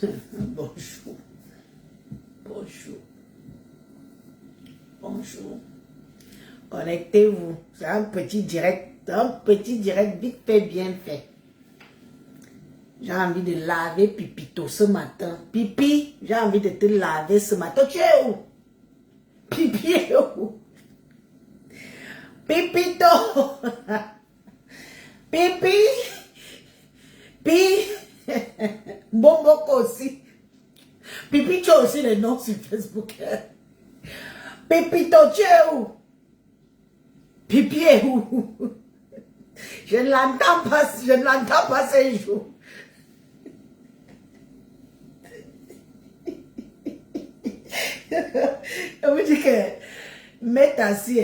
Bonjour. Bonjour. Bonjour. Connectez-vous. C'est un petit direct. Un petit direct vite fait, bien fait. J'ai envie de laver Pipito ce matin. Pipi, j'ai envie de te laver ce matin. Tu es où? Pipi est où? Pipito. Pipi. Pipi. Bomboko aussi. Pipi, tu as aussi les noms sur Facebook. Pipito, tu es où? Pipi est où? Je ne l'entends pas, je ne l'entends pas ces jours. Je vous dis que mettre assis,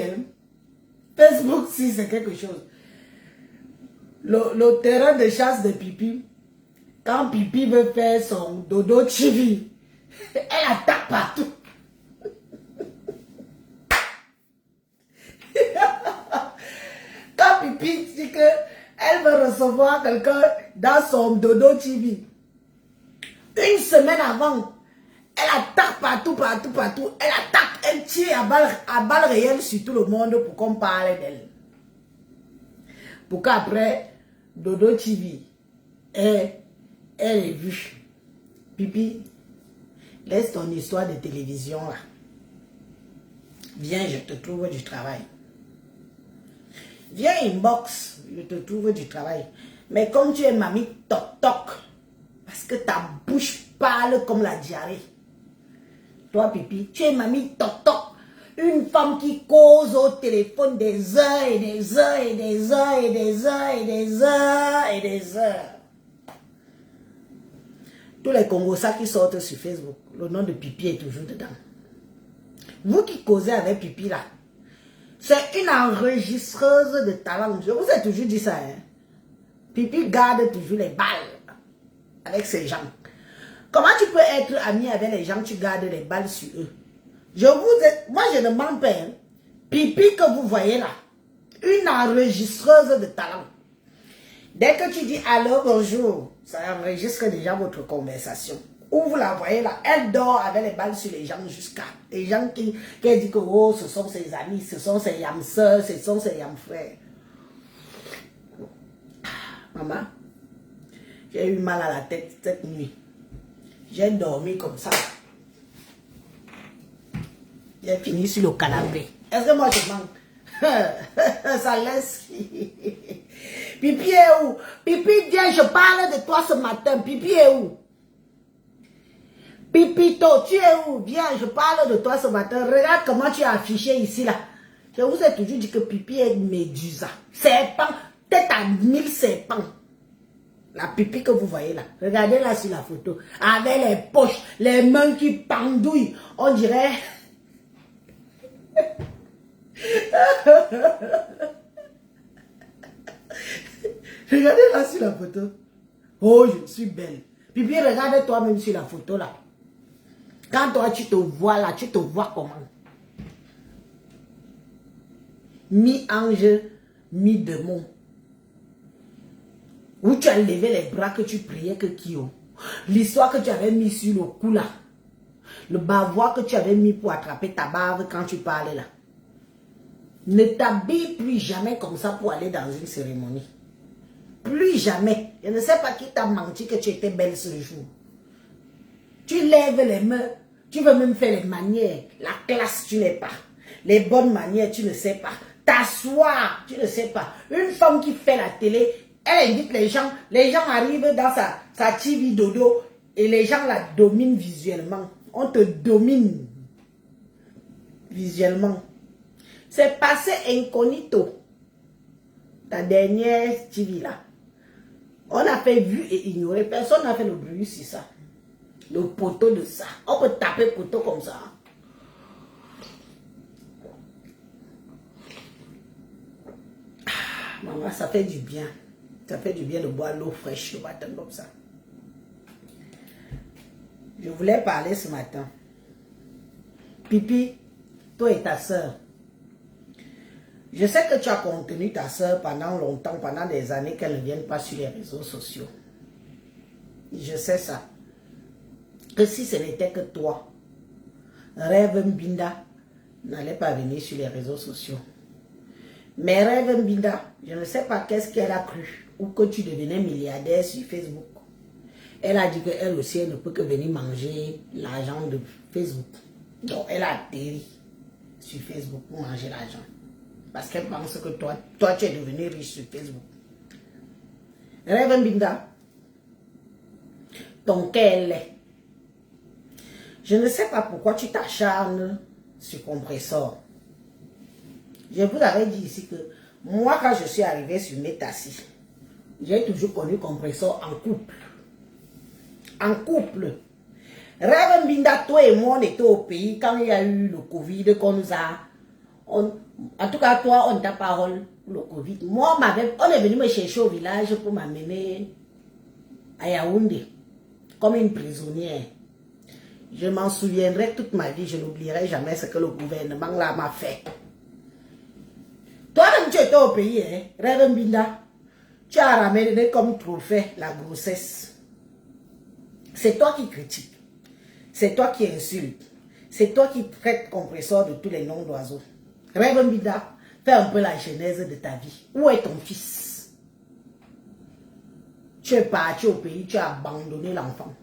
Facebook, si c'est quelque chose. Le terrain de chasse de Pipi, quand Pipi veut faire son dodo chivi, elle attaque partout. Quand Pipi dit qu'elle veut recevoir quelqu'un dans son dodo chivi, une semaine avant, elle attaque partout. Elle attaque, elle tire à balle réelle sur tout le monde pour qu'on parle d'elle. Pour qu'après, Dodo TV, elle est vue. Pipi, laisse ton histoire de télévision là. Viens, je te trouve du travail. Viens inbox, je te trouve du travail. Mais comme tu es mamie toc, parce que ta bouche parle comme la diarrhée. Toi, Pipi, tu es mamie toc. Une femme qui cause au téléphone des heures et des heures et des heures et des heures et des heures et des heures. Tous les Congosas qui sortent sur Facebook, le nom de Pipi est toujours dedans. Vous qui causez avec Pipi là, c'est une enregistreuse de talent. Je vous ai toujours dit ça. Hein? Pipi garde toujours les balles avec ses gens. Comment tu peux être ami avec les gens, tu gardes les balles sur eux? Moi, je ne mens pas. Hein. Pipi que vous voyez là, une enregistreuse de talent. Dès que tu dis allô, bonjour, ça enregistre déjà votre conversation. Où vous la voyez là, elle dort avec les balles sur les gens jusqu'à les gens qui disent que oh, ce sont ses amis, ce sont ses yam soeurs, ce sont ses yam frères. Maman, j'ai eu mal à la tête cette nuit. J'ai dormi comme ça. J'ai fini sur le canapé. Est-ce que moi je manque? Ça laisse. Pipi est où? Pipi, viens, je parle de toi ce matin. Pipi est où? Pipito, tu es où? Viens, je parle de toi ce matin. Regarde comment tu es affiché ici là. Je vous ai toujours dit que Pipi est une médusa. Serpent, tête à 1000 serpents. La Pipi que vous voyez là. Regardez là sur la photo. Avec les poches, les mains qui pendouillent. On dirait... Regardez là sur la photo. Oh, je suis belle. Pipi, regarde toi-même sur la photo là. Quand toi tu te vois là, tu te vois comment? Mi-ange, mi-démon. Où tu as levé les bras que tu priais que Kyo. L'histoire que tu avais mis sur le cou là. Le bavoir que tu avais mis pour attraper ta barbe quand tu parlais là. Ne t'habille plus jamais comme ça pour aller dans une cérémonie. Plus jamais. Je ne sais pas qui t'a menti que tu étais belle ce jour. Tu lèves les mains. Tu veux même faire les manières. La classe, tu n'es pas. Les bonnes manières, tu ne sais pas. T'asseoir, tu ne sais pas. Une femme qui fait la télé, elle invite les gens. Les gens arrivent dans sa TV dodo et les gens la dominent visuellement. On te domine visuellement. C'est passé incognito. Ta dernière TV là. On a fait vu et ignoré. Personne n'a fait le bruit sur ça. Le poteau de ça. On peut taper poteau comme ça. Ah, maman, ça fait du bien. Ça fait du bien de boire l'eau fraîche le matin comme ça. Je voulais parler ce matin. Pipi, toi et ta soeur. Je sais que tu as contenu ta soeur pendant longtemps, pendant des années qu'elle ne vienne pas sur les réseaux sociaux. Je sais ça. que si ce n'était que toi, Rêve Mbinda n'allait pas venir sur les réseaux sociaux. Mais Rêve Mbinda, je ne sais pas qu'est-ce qu'elle a cru, ou que tu devenais milliardaire sur Facebook. Elle a dit qu'elle aussi, elle ne peut que venir manger l'argent de Facebook. Donc, elle a atterri sur Facebook pour manger l'argent. Parce qu'elle pense que toi, tu es devenu riche sur Facebook. Rêve Mbinda, ton cœur l'est. Je ne sais pas pourquoi tu t'acharnes sur Compressor. Je vous avais dit ici que moi, quand je suis arrivé sur Métassi, j'ai toujours connu Compressor en couple. En couple. Rêve Mbinda, toi et moi, on était au pays quand il y a eu le Covid qu'on nous a... en tout cas, toi, on t'a parole pour le Covid. Moi, on est venu me chercher au village pour m'amener à Yaoundé comme une prisonnière. Je m'en souviendrai toute ma vie, je n'oublierai jamais ce que le gouvernement là m'a fait. Toi-même, tu étais au pays, hein, Rêve Mbinda. Tu as ramené comme trophée la grossesse. C'est toi qui critiques. C'est toi qui insultes. C'est toi qui traites Compressor de tous les noms d'oiseaux. Rêve Mbinda, fais un peu la genèse de ta vie. Où est ton fils? Tu es parti au pays, tu as abandonné l'enfant.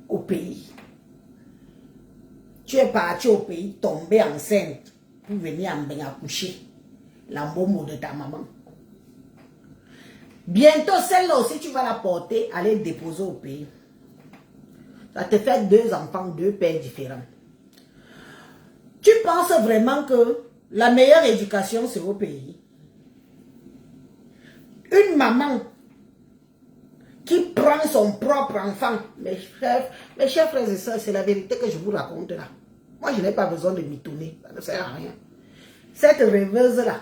Au pays. Tu es parti au pays, tombé enceinte pour venir en accoucher la momo de ta maman. Bientôt, celle-là aussi, tu vas la porter, aller déposer au pays. Ça te fait 2 enfants, 2 pères différents. Tu penses vraiment que la meilleure éducation, c'est au pays? Une maman qui prend son propre enfant, mes chers frères et sœurs, c'est la vérité que je vous raconte là. Moi, je n'ai pas besoin de m'y tourner, ça ne sert à rien. Cette rêveuse-là,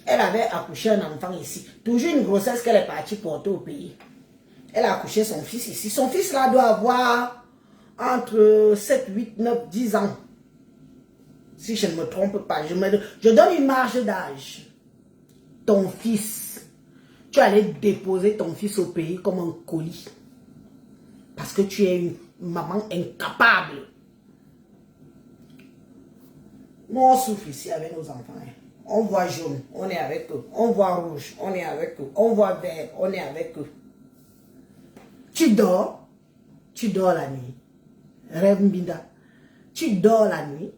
elle avait accouché un enfant ici. Toujours une grossesse qu'elle est partie porter au pays. Elle a accouché son fils ici. Son fils là doit avoir entre 7, 8, 9, 10 ans. Si je ne me trompe pas, je donne une marge d'âge. Ton fils, tu allais déposer ton fils au pays comme un colis. Parce que tu es une maman incapable. Nous, on souffre ici avec nos enfants. Hein. On voit jaune, on est avec eux. On voit rouge, on est avec eux. On voit vert, on est avec eux. Tu dors la nuit. Rêve Mbinda, tu dors la nuit.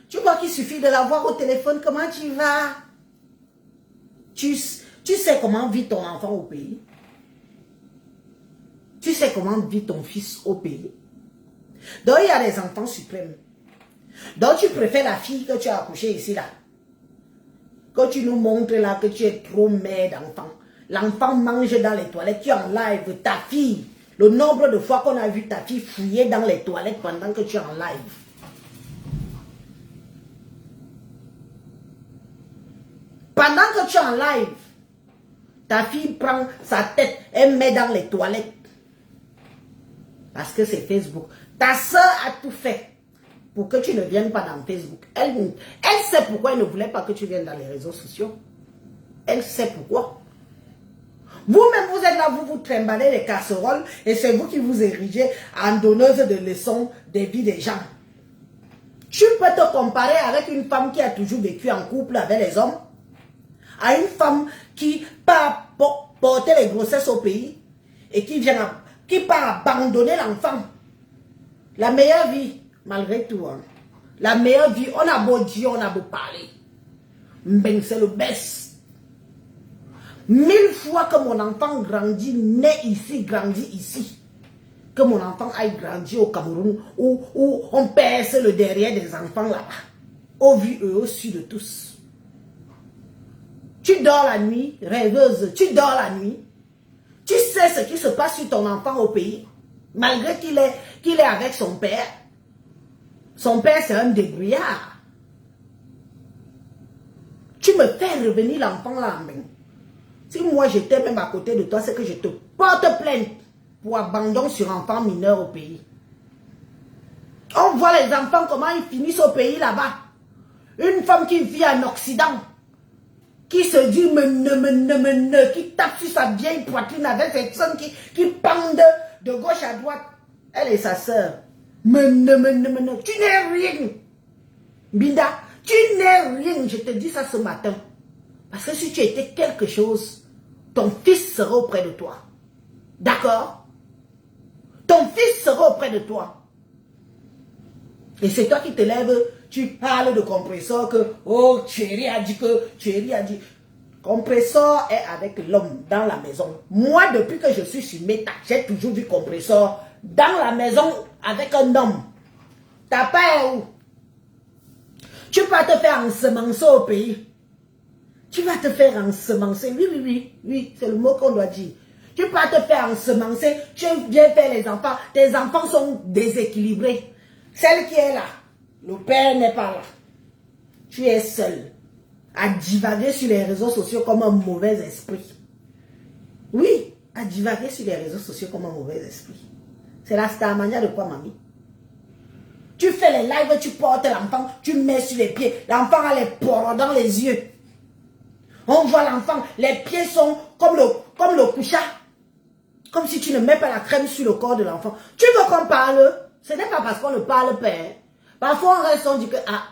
Tu vois qu'il suffit de l'avoir au téléphone. Comment tu vas? Tu sais comment vit ton enfant au pays? Tu sais comment vit ton fils au pays? Donc, il y a des enfants suprêmes. Donc, tu préfères la fille que tu as accouchée ici, là. Que tu nous montres là que tu es trop mère d'enfant. L'enfant mange dans les toilettes. Tu en live ta fille. Le nombre de fois qu'on a vu ta fille fouiller dans les toilettes pendant que tu es en live. Pendant que tu es en live, ta fille prend sa tête et met dans les toilettes. Parce que c'est Facebook. Ta soeur a tout fait pour que tu ne viennes pas dans Facebook. Elle sait pourquoi elle ne voulait pas que tu viennes dans les réseaux sociaux. Elle sait pourquoi. Vous-même, vous êtes là, vous trimballez les casseroles et c'est vous qui vous érigez en donneuse de leçons des vies des gens. Tu peux te comparer avec une femme qui a toujours vécu en couple avec les hommes, à une femme qui part porter les grossesses au pays et qui part abandonner l'enfant. La meilleure vie, malgré tout, hein, la meilleure vie, on a beau dire, on a beau parler, mais c'est le best. 1000 fois que mon enfant grandit, naît ici, grandit ici, que mon enfant aille grandir au Cameroun, où on perce le derrière des enfants là-bas, au vu et au su de tous. Tu dors la nuit, rêveuse, tu dors la nuit. Tu sais ce qui se passe sur ton enfant au pays, malgré qu'il est avec son père. Son père, c'est un débrouillard. Tu me fais revenir l'enfant là en main. Si moi j'étais même à côté de toi, c'est que je te porte plainte pour abandon sur enfants mineurs au pays. On voit les enfants comment ils finissent au pays là-bas. Une femme qui vit en Occident, qui se dit qui tape sur sa vieille poitrine avec ses seins qui pendent de gauche à droite. Elle et sa soeur. Mais non, tu n'es rien. Binda, tu n'es rien. Je te dis ça ce matin. Parce que si tu étais quelque chose, ton fils sera auprès de toi. D'accord? Ton fils sera auprès de toi. Et c'est toi qui te lèves, tu parles de compresseur que, oh, chérie a dit que, chérie a dit. Compresseur est avec l'homme dans la maison. Moi, depuis que je suis sur Meta, j'ai toujours vu compresseur dans la maison avec un homme. T'as pas où? Tu vas te faire ensemencer au pays. Tu vas te faire ensemencer. Oui, c'est le mot qu'on doit dire. Tu vas te faire ensemencer. Tu viens faire les enfants. Tes enfants sont déséquilibrés. Celle qui est là, le père n'est pas là. Tu es seul à divaguer sur les réseaux sociaux comme un mauvais esprit. Oui, à divaguer sur les réseaux sociaux comme un mauvais esprit. C'est la starmania de quoi, mamie? Tu fais les lives, tu portes l'enfant, tu mets sur les pieds. L'enfant a les poros dans les yeux. On voit l'enfant, les pieds sont comme le coucha. Comme si tu ne mets pas la crème sur le corps de l'enfant. Tu veux qu'on parle? Ce n'est pas parce qu'on ne parle pas. Hein. Parfois, on reste, on dit que, ah,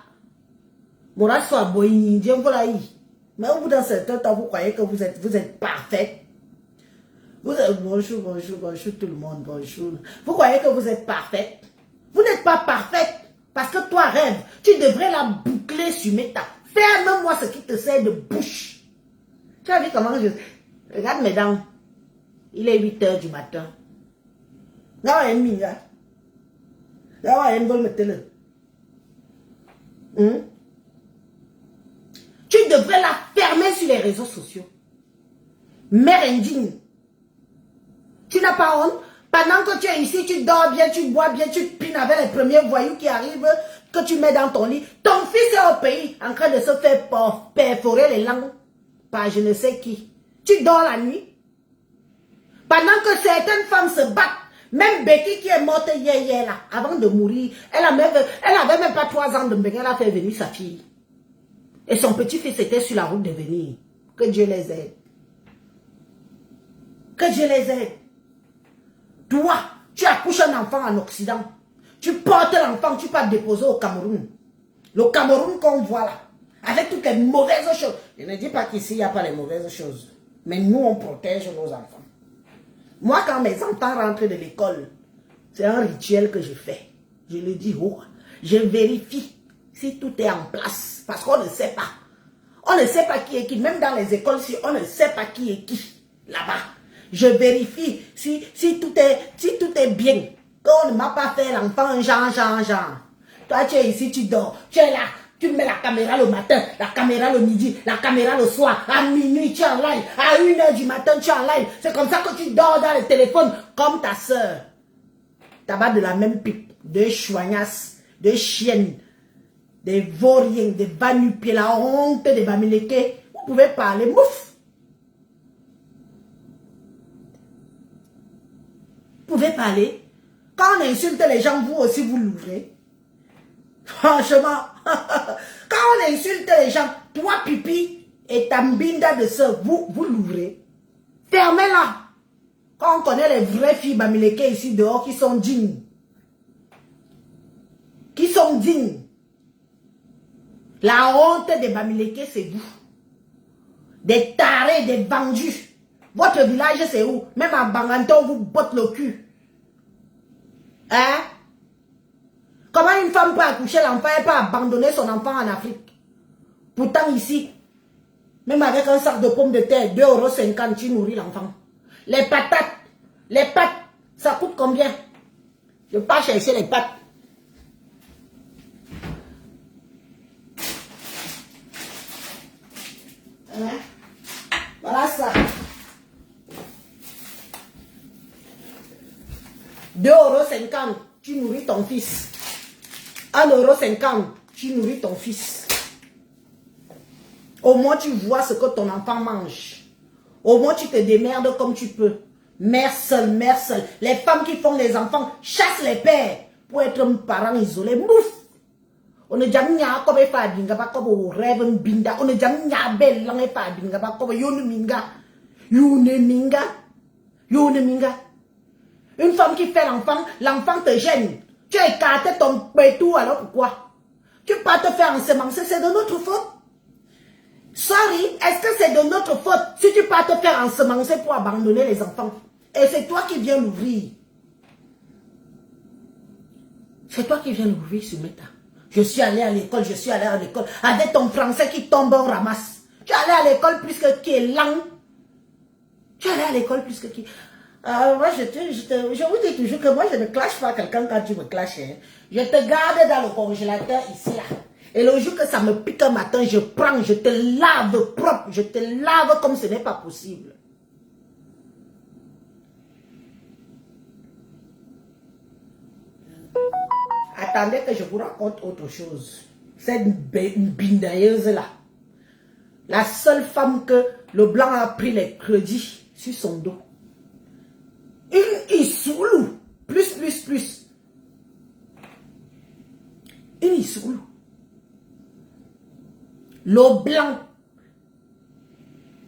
Moura soit boïni, Dieu voilà. Mais au bout d'un certain temps, vous croyez que vous êtes parfait. Vous êtes, bonjour tout le monde, bonjour. Vous croyez que vous êtes parfait. Vous n'êtes pas parfaite. Parce que toi, rêve, tu devrais la boucler sur Meta. Ferme-moi ce qui te sert de bouche. Tu as vu comment je... Regarde mes dents. Il est 8 h du matin. Non, elle est là. Là, elle veut mettre le. Tu devrais la fermer sur les réseaux sociaux. Mère indigne. Tu n'as pas honte. Pendant que tu es ici, tu dors bien, tu bois bien, tu pines avec les premiers voyous qui arrivent, que tu mets dans ton lit. Ton fils est au pays en train de se faire perforer les langues par je ne sais qui. Tu dors la nuit. Pendant que certaines femmes se battent, même Becky qui est morte hier là, avant de mourir, elle avait même pas 3 ans de bébé, elle a fait venir sa fille. Et son petit-fils était sur la route de venir. Que Dieu les aide. Que Dieu les aide. Toi, tu accouches un enfant en Occident. Tu portes l'enfant, tu vas déposer au Cameroun. Le Cameroun qu'on voit là, avec toutes les mauvaises choses. Je ne dis pas qu'ici, il n'y a pas les mauvaises choses. Mais nous, on protège nos enfants. Moi, quand mes enfants rentrent de l'école, c'est un rituel que je fais. Je le dis haut. Je vérifie si tout est en place. Parce qu'on ne sait pas. On ne sait pas qui est qui. Même dans les écoles, si on ne sait pas qui est qui. Là-bas. Je vérifie si tout est bien. Qu'on ne m'a pas fait l'enfant genre. Toi, tu es ici, tu dors. Tu es là. Tu mets la caméra le matin, la caméra le midi, la caméra le soir. À minuit, tu es en live. À 1 h du matin, tu es en live. C'est comme ça que tu dors dans le téléphone comme ta soeur. Tabac de la même pipe. Deux chouagnasses, deux chiennes, des vauriens, des vanupiers, la honte des bamileke. Vous pouvez parler, mouf. Vous pouvez parler. Quand on insulte les gens, vous aussi vous l'ouvrez. Franchement, quand on insulte les gens, toi Pipi et ta mbinda de soeur, vous l'ouvrez. Fermez-la. Quand on connaît les vraies filles bamileke ici dehors qui sont dignes. Qui sont dignes. La honte des bamileke, c'est vous. Des tarés, des vendus. Votre village, c'est où? Même en Banganton, on vous botte le cul. Hein? Comment une femme peut accoucher l'enfant et peut abandonner son enfant en Afrique? Pourtant ici, même avec un sac de pommes de terre, 2,50 €, tu nourris l'enfant. Les pâtes, ça coûte combien? Je ne vais pas chercher les pâtes. Hein? Voilà ça. 2,50 €, tu nourris ton fils. 1,50 €, tu nourris ton fils. Au moins tu vois ce que ton enfant mange. Au moins tu te démerdes comme tu peux. Mère seule. Les femmes qui font les enfants chassent les pères pour être un parent isolé. Mouf! On ne jamais n'a comme pas dinga pas comme rêve binda. On ne jamais n'a belle langue pas dinga pas comme yone minga. Une Une femme qui fait l'enfant, l'enfant te gêne. Tu as écarté ton pétou, alors pourquoi? Tu peux pas te faire ensemencer, c'est de notre faute. Sorry, est-ce que c'est de notre faute si tu peux te faire ensemencer pour abandonner les enfants? Et c'est toi qui viens l'ouvrir. C'est toi qui viens l'ouvrir sur Meta. Je suis allé à l'école, avec ton français qui tombe en ramasse. Tu es allé à l'école plus que qui est lent. Tu es allé à l'école plus que qui... moi, je vous dis toujours que moi, je ne clash pas quelqu'un quand tu me clashes. Hein. Je te garde dans le congélateur ici, là. Et le jour que ça me pique un matin, je prends, je te lave propre. Je te lave comme ce n'est pas possible. Attendez que je vous raconte autre chose. Cette bindailleuse là. La seule femme que le blanc a pris les crédits sur son dos. Une Issoulou. Plus. Une Issoulou. Le blanc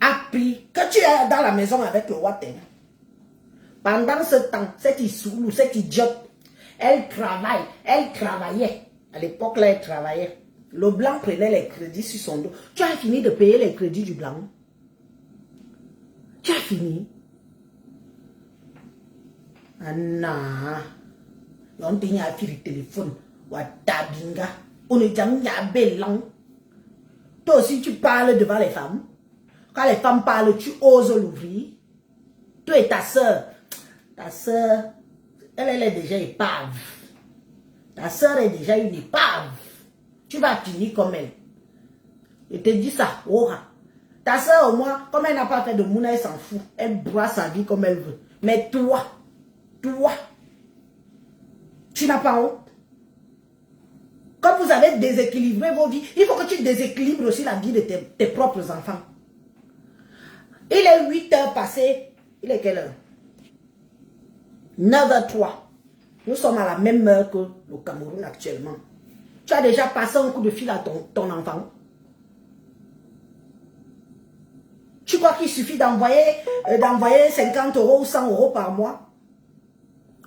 a pris, que tu es dans la maison avec le Water. Pendant ce temps, cette Issoulou, cette idiote, elle travaillait. À l'époque là, elle travaillait. Le blanc prenait les crédits sur son dos. Tu as fini de payer les crédits du blanc. Tu as fini. Anna. On t'a fait le téléphone. Watabinga. On est jamais bellang. Toi aussi, tu parles devant les femmes. Quand les femmes parlent, tu oses l'ouvrir. Toi et ta soeur. Ta soeur, elle est déjà épave. Ta soeur est déjà une épave. Tu vas finir comme elle. Je te dis ça. Oh, ta soeur, au moins, comme elle n'a pas fait de mouna, elle s'en fout. Elle broie sa vie comme elle veut. Mais toi, tu n'as pas honte. Quand vous avez déséquilibré vos vies, il faut que tu déséquilibres aussi la vie de tes propres enfants. Il est 8 heures passées. Il est quelle heure? 9h03. Nous sommes à la même heure que le Cameroun actuellement. Tu as déjà passé un coup de fil à ton enfant. Tu crois qu'il suffit d'envoyer 50 € ou 100 € par mois?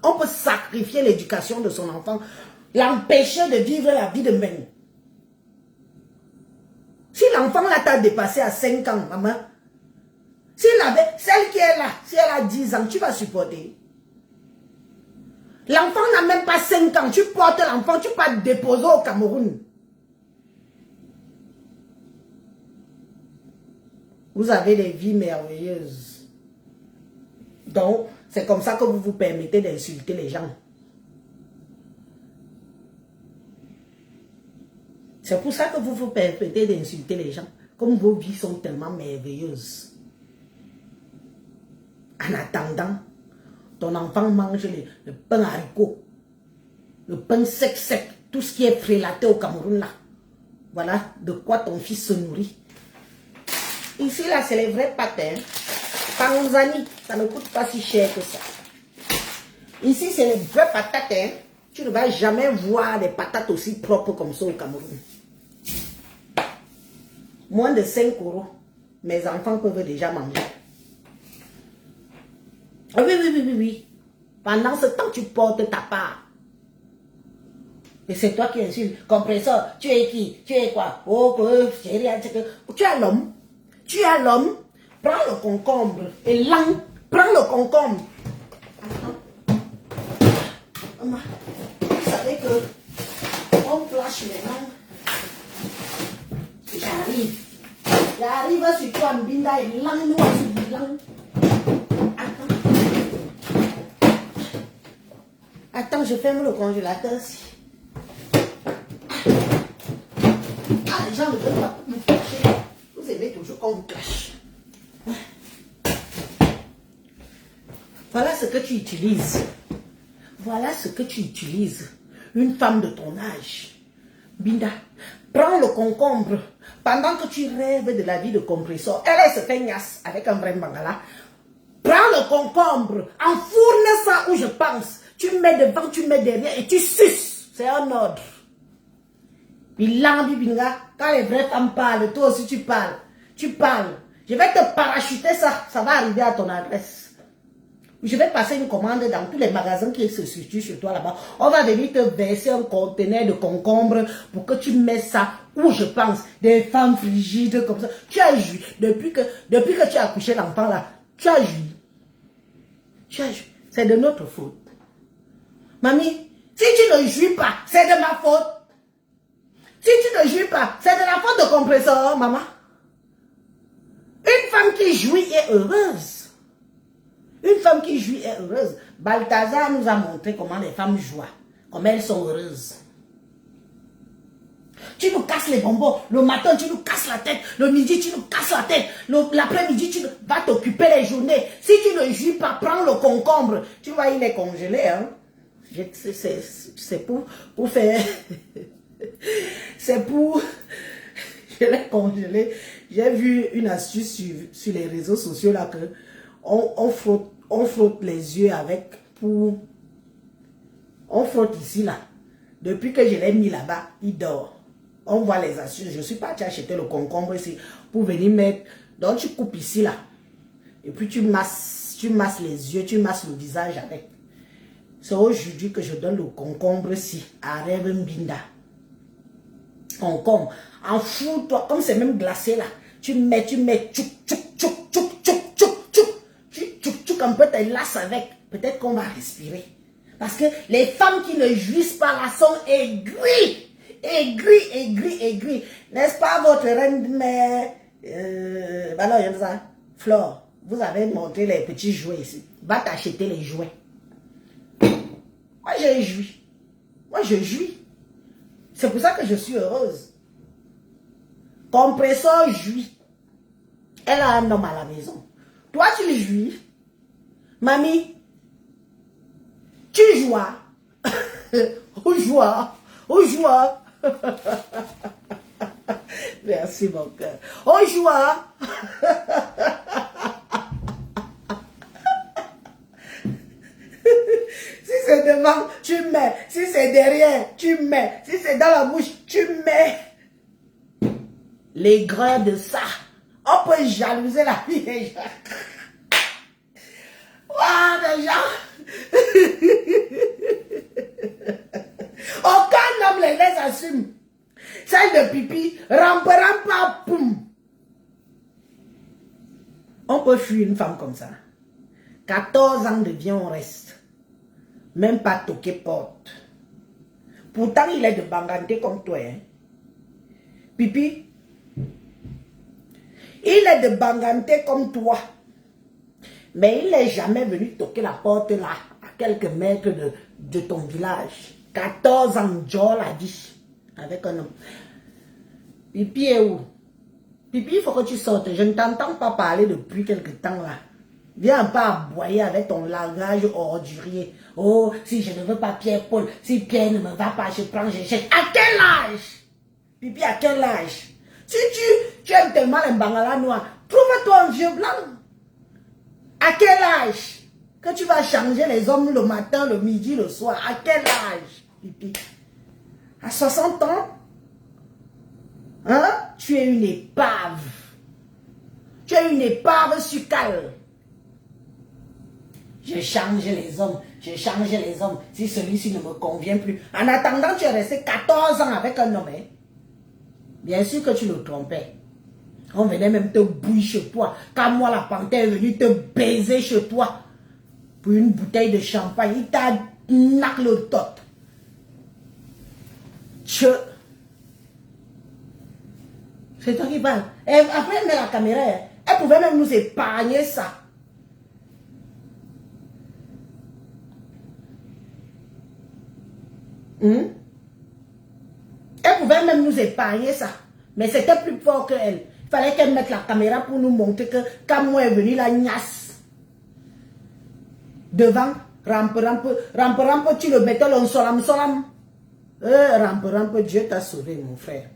On peut sacrifier l'éducation de son enfant, l'empêcher de vivre la vie de même. Si l'enfant là t'a dépassé à 5 ans, maman, celle qui est là, si elle a 10 ans, tu vas supporter. L'enfant n'a même pas 5 ans, tu portes l'enfant, tu peux te déposer au Cameroun. Vous avez des vies merveilleuses. Donc, c'est comme ça que vous vous permettez d'insulter les gens. C'est pour ça que vous vous permettez d'insulter les gens. Comme vos vies sont tellement merveilleuses. En attendant, ton enfant mange le pain haricot, le pain sec, tout ce qui est prélaté au Cameroun là. Voilà de quoi ton fils se nourrit. Ici là, c'est les vrais patins. Tanzanie, ça ne coûte pas si cher que ça. Ici, c'est les vraies patates. Hein. Tu ne vas jamais voir des patates aussi propres comme ça au Cameroun. Moins de 5 €. Mes enfants peuvent déjà manger. Oui. Pendant ce temps, tu portes ta part. Et c'est toi qui insultes. Compresseur, tu es qui? Tu es quoi? Oh, chérie, tu es l'homme. Tu es l'homme. Prends le concombre. Et là, prends le concombre. Maman, vous savez que on flash maintenant. J'arrive. J'arrive sur toi, Mbinda, et là, nous, on là. Attends, je ferme le congélateur. Ah, les gens ne veulent pas vous clasher. Vous aimez toujours qu'on vous clash. Voilà ce que tu utilises. Voilà ce que tu utilises. Une femme de ton âge. Binda, prends le concombre. Pendant que tu rêves de la vie de compresseur, elle se fait niasse avec un vrai bangala. Prends le concombre, enfourne ça où je pense. Tu mets devant, tu mets derrière et tu suces. C'est un ordre. Quand les vraies femmes parlent, toi aussi tu parles. Tu parles. Je vais te parachuter ça. Ça va arriver à ton adresse. Je vais passer une commande dans tous les magasins qui se situent chez toi là-bas. On va venir te verser un conteneur de concombre pour que tu mets ça où je pense. Des femmes frigides comme ça. Tu as joui. Depuis que tu as accouché l'enfant là, tu as joui. Tu as joui. C'est de notre faute. Mamie, si tu ne jouis pas, c'est de ma faute. Si tu ne jouis pas, c'est de la faute de compresseur, maman. Une femme qui jouit est heureuse. Une femme qui jouit est heureuse. Balthazar nous a montré comment les femmes jouent. Comment elles sont heureuses. Tu nous casses les bonbons. Le matin, tu nous casses la tête. Le midi, tu nous casses la tête. L'après-midi, tu vas t'occuper les journées. Si tu ne jouis pas, prends le concombre. Tu vois, il est congelé. Hein? C'est pour faire... C'est pour... Je l'ai congelé. J'ai vu une astuce sur les réseaux sociaux là que on frotte les yeux avec pour... On frotte ici là. Depuis que je l'ai mis là-bas, il dort. On voit les astuces. Je suis parti acheter le concombre ici pour venir mettre... Donc tu coupes ici là. Et puis tu masses les yeux, tu masses le visage avec. C'est aujourd'hui que je donne le concombre ici à Rêve Mbinda. Concombre. En fous-toi, comme c'est même glacé là. Tu mets, tchouk, un peu tes lasses avec. Peut-être qu'on va respirer. Parce que les femmes qui ne jouissent pas là sont aigries. Aigries. N'est-ce pas votre reine mère Flore, vous avez montré les petits jouets ici. Va t'acheter les jouets. Moi, j'ai joui. Moi, je jouis. C'est pour ça que je suis heureuse. Compresseur jouit. Elle a un homme à la maison. Toi, tu jouis. Mamie, tu joues. Au joie. Merci, mon cœur. Au joie. Si c'est devant, tu mets. Si c'est derrière, tu mets. Si c'est dans la bouche, tu mets. Les grains de ça. On peut jalouser la vie des gens. Waouh, des gens. Aucun homme les laisse assume. Celle de pipi, rampe, poum. On peut fuir une femme comme ça. 14 ans de vie, on reste. Même pas toquer porte. Pourtant, il est de Banganté comme toi. Hein? Pipi, il est de Banganté comme toi. Mais il n'est jamais venu toquer la porte là, à quelques mètres de ton village. 14 ans, Joel a dit. Avec un homme. Pipi est où? Pipi, il faut que tu sortes. Je ne t'entends pas parler depuis quelque temps là. Viens pas aboyer avec ton langage ordurier. Oh, si je ne veux pas Pierre-Paul, si Pierre ne me va pas, je prends, je jette. À quel âge? Pipi, à quel âge? Si tu aimes tellement les bangala noirs, trouve-toi un vieux blanc. À quel âge? Que tu vas changer les hommes le matin, le midi, le soir. À quel âge, Pipi? À 60 ans? Hein? Tu es une épave. Tu es une épave sucale. Je change les hommes. Si celui-ci ne me convient plus. En attendant, tu es resté 14 ans avec un homme. Hein? Bien sûr que tu le trompais. On venait même te bouiller chez toi. Quand moi, la panthère est venue te baiser chez toi. Pour une bouteille de champagne. Il t'a nac le tot. C'est toi qui parles. Et après, elle met la caméra. Elle pouvait même nous épargner ça. Elle pouvait même nous épargner ça. Mais c'était plus fort qu'elle. Il fallait qu'elle mette la caméra pour nous montrer que quand moi est venue la gnasse. Devant, rampe, tu le mettais le solam. Rampe, Dieu t'a sauvé, mon frère.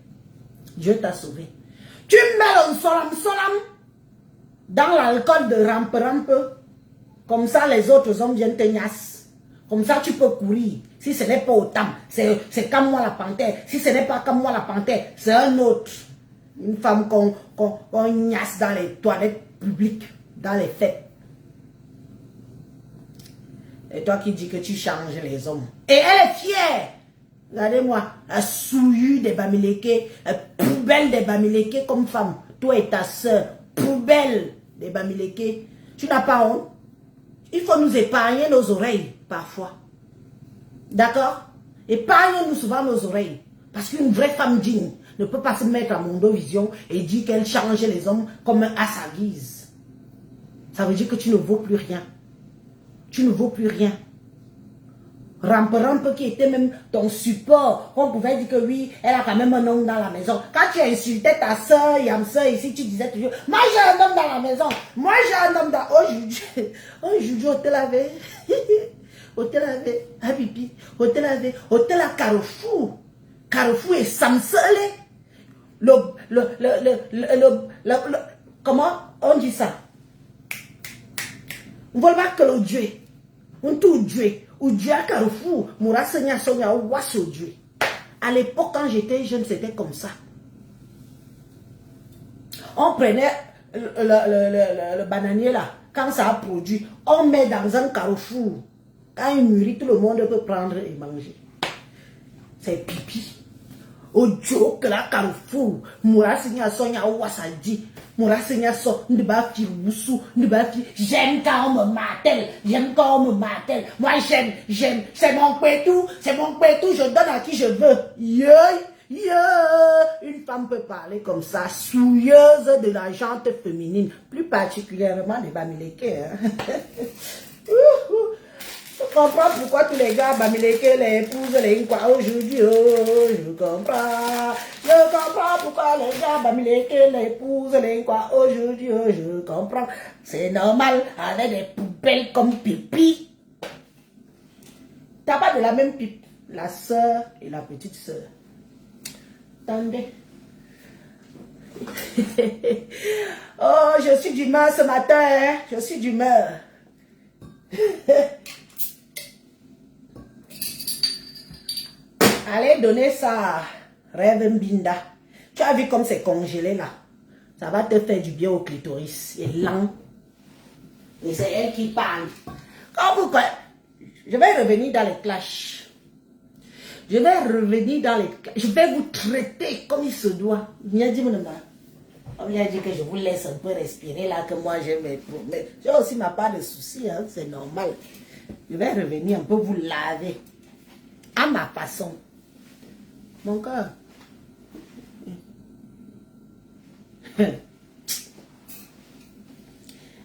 Dieu t'a sauvé. Tu mets le solam dans l'alcool de rampe. Comme ça, les autres hommes viennent te gnasse. Comme ça, tu peux courir. Si ce n'est pas autant, c'est comme moi la panthère. Si ce n'est pas comme moi la panthère, c'est un autre. Une femme qu'on gnasse dans les toilettes publiques, dans les fêtes. Et toi qui dis que tu changes les hommes. Et elle est fière. Regardez-moi, la souillure des Bamileke, la poubelle des Bamileke comme femme. Toi et ta soeur, poubelle des Bamileke. Tu n'as pas honte? Il faut nous épargner nos oreilles, parfois. D'accord? Épargnez-nous souvent nos oreilles. Parce qu'une vraie femme digne ne peut pas se mettre à Mondovision et dire qu'elle change les hommes comme à sa guise. Ça veut dire que tu ne vaux plus rien. Tu ne vaux plus rien. Rampe qui était même ton support. On pouvait dire que oui, elle a quand même un homme dans la maison. Quand tu insultais ta soeur, Yamsa ici, tu disais toujours, moi j'ai un homme dans la maison. Moi j'ai un homme dans... Aujourd'hui, on te l'avait. On te l'avait. À pipi. On te l'avait. On te l'a Carrefour. Carrefour et Samsele. Comment on dit ça? On ne veut pas que le Dieu. On tout Dieu. Ou Dieu à Carrefour. Moura Seigneur Sonia ou Wasso Dieu. À l'époque, quand j'étais jeune, c'était comme ça. On prenait le bananier là. Quand ça a produit, on met dans un Carrefour. Quand il mûrit, tout le monde peut prendre et manger. C'est pipi. Au Dieu que la Carrefour. Moura Seigneur Sonia ou Wassadi. Moura Seigneur so, j'aime quand on me martèle, j'aime quand on me martèle. Moi j'aime, c'est mon pétou, je donne à qui je veux. Une femme peut parler comme ça, souilleuse de la jante féminine, plus particulièrement des Bamileke. Hein? Je comprends pourquoi tous les gars Bamileke les épousent les quoi aujourd'hui. Oh, je comprends. Je comprends pourquoi les gars Bamileke les épousent les quoi aujourd'hui. Oh, je comprends. C'est normal avec des poubelles comme pipi. T'as pas de la même pipe. La soeur et la petite soeur. Attendez. Oh, je suis d'humeur ce matin. Hein? Je suis d'humeur. Allez donner ça, Rêve Mbinda. Tu as vu comme c'est congelé là. Ça va te faire du bien au clitoris. C'est lent. Et c'est elle qui parle. Quand vous... Je vais revenir dans les clashs. Je vais revenir dans les clashs. Je vais vous traiter comme il se doit. On m'a dit que je vous laisse un peu respirer là, que moi j'ai mes problèmes. J'ai aussi ma part de soucis, hein, c'est normal. Je vais revenir un peu vous laver. À ma façon. Mon cœur.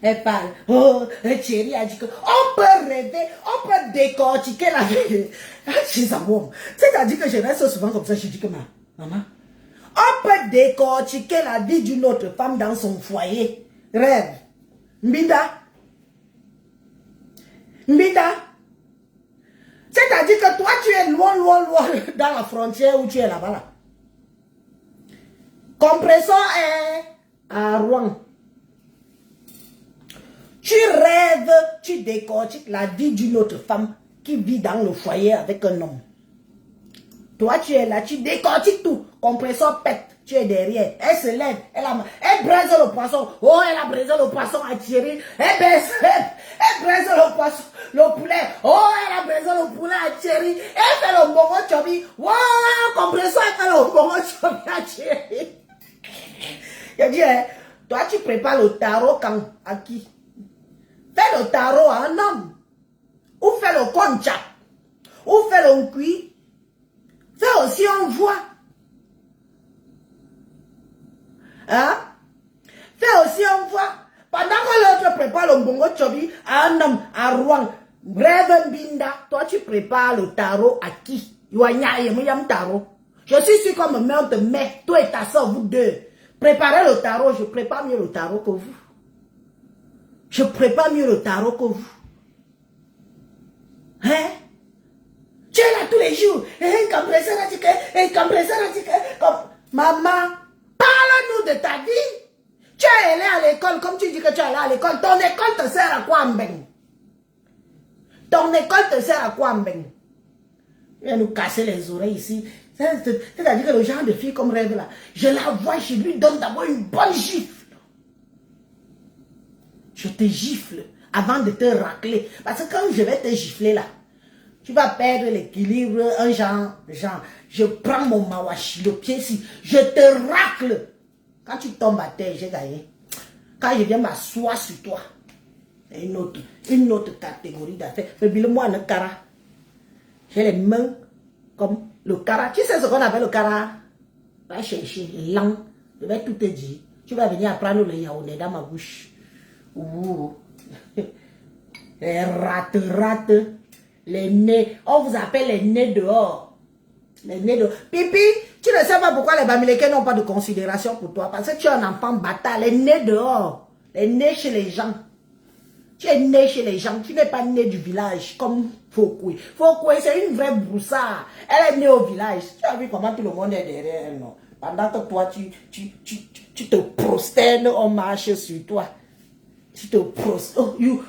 Elle parle. Oh, Thierry a dit que on peut rêver, on peut décortiquer la vie. C'est-à-dire que je reste souvent comme ça, je dis que maman, on peut décortiquer la vie d'une autre femme dans son foyer. Rêve. Mbida. C'est-à-dire que toi, tu es loin dans la frontière où tu es là-bas. Là. Compressor est à Rouen. Tu rêves, tu décortiques la vie d'une autre femme qui vit dans le foyer avec un homme. Toi, tu es là, tu décortiques tout. Compressor pète, tu es derrière. Elle se lève, elle braise le poisson. Oh, elle a braisé le poisson à Thierry. Elle braise le poisson, le poulet. Oh, elle a braisé le poulet à Thierry. Elle fait le bongo chobi. Wow, compressor, elle fait le bongo chobi à Thierry. Je dis, toi, tu prépares le tarot quand, à qui? Fais le tarot à un homme. Ou fais le concha. Ou fais le cuit. Fais aussi un voix. Hein? Fais aussi un voix. Pendant que l'autre prépare le bongo chobi à un homme à Rouen. Rêve Mbinda. Toi, tu prépares le tarot à qui? Je suis sûr qu'on me met, on te met. Toi et ta soeur, vous deux. Préparez le tarot. Je prépare mieux le tarot que vous. Je prépare mieux le tarot que vous. Hein? Tu es là tous les jours. Maman, parle-nous de ta vie. Tu es allé à l'école, comme tu dis que tu es allé à l'école. Ton école te sert à quoi, Mbeng? Ton école te sert à quoi, Mbeng? Il va nous casser les oreilles ici. C'est-à-dire que le genre de fille comme Rêve là, je la vois, je lui donne d'abord une bonne gifle. Je te gifle avant de te racler. Parce que quand je vais te gifler là, tu vas perdre l'équilibre, un genre, je prends mon mawashi, le pied ici, je te racle. Quand tu tombes à terre, j'ai gagné. Quand je viens m'asseoir sur toi, c'est une autre catégorie d'affaires. Mais moi, un cara. J'ai les mains comme le cara. Tu sais ce qu'on appelle le cara? Va chercher langue. Je vais tout te dire. Tu vas venir apprendre le yaoundé dans ma bouche. Ouh. Les rates. Les nez. On vous appelle les nez dehors. Les nez dehors. Pipi, tu ne sais pas pourquoi les Bamileke n'ont pas de considération pour toi. Parce que tu es un enfant bâtard. Les nez dehors. Les nez chez les gens. Tu es né chez les gens. Tu n'es pas né du village comme Fokoué. Fokoué, c'est une vraie broussard. Elle est née au village. Tu as vu comment tout le monde est derrière elle, non? Pendant que toi, tu te prosternes, on marche sur toi. Tu te prosternes. Oh,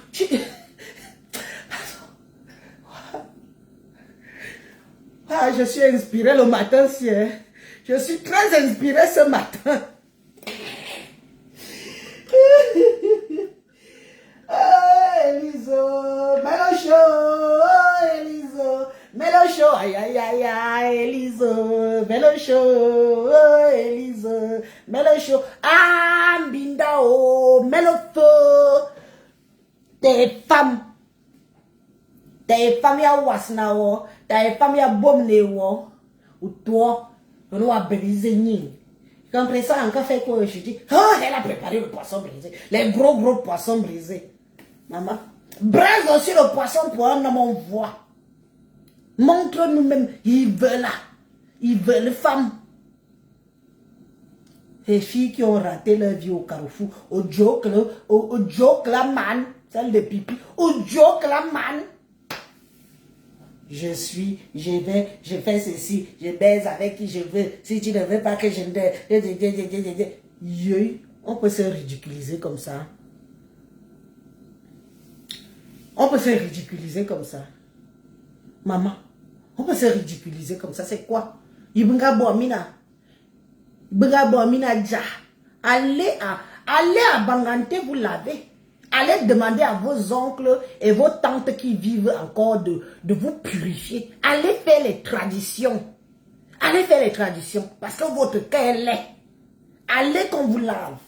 Ah, je suis inspirée le matin, si. Je suis très inspirée ce matin. Eliso, Mélocho, aïe aïe aïe aïe, Eliso, Mélocho, Eliso, Mélocho, ah, Mbindao, Mélofo, tes femmes ya wasnao, tes femmes ya bomneo, ou toi, on a brisé ni. Quand ça encore fait quoi, je dis, oh, elle a préparé le poisson brisé, les gros poissons brisés. Maman, braise aussi le poisson pour un homme, on voit. Montre nous-mêmes, ils veulent là. Ils veulent femmes. Les filles qui ont raté leur vie au Carrefour, au joke la man, celle de pipi, au joke la man. Je fais ceci, je baise avec qui je veux. Si tu ne veux pas que je ne... On peut se ridiculiser comme ça. On peut se ridiculiser comme ça. Maman, on peut se ridiculiser comme ça. C'est quoi? Ibunga Boamina. Allez à Bangante, vous l'avez. Allez demander à vos oncles et vos tantes qui vivent encore de vous purifier. Allez faire les traditions. Allez faire les traditions. Parce que votre cœur est laid. Allez qu'on vous lave.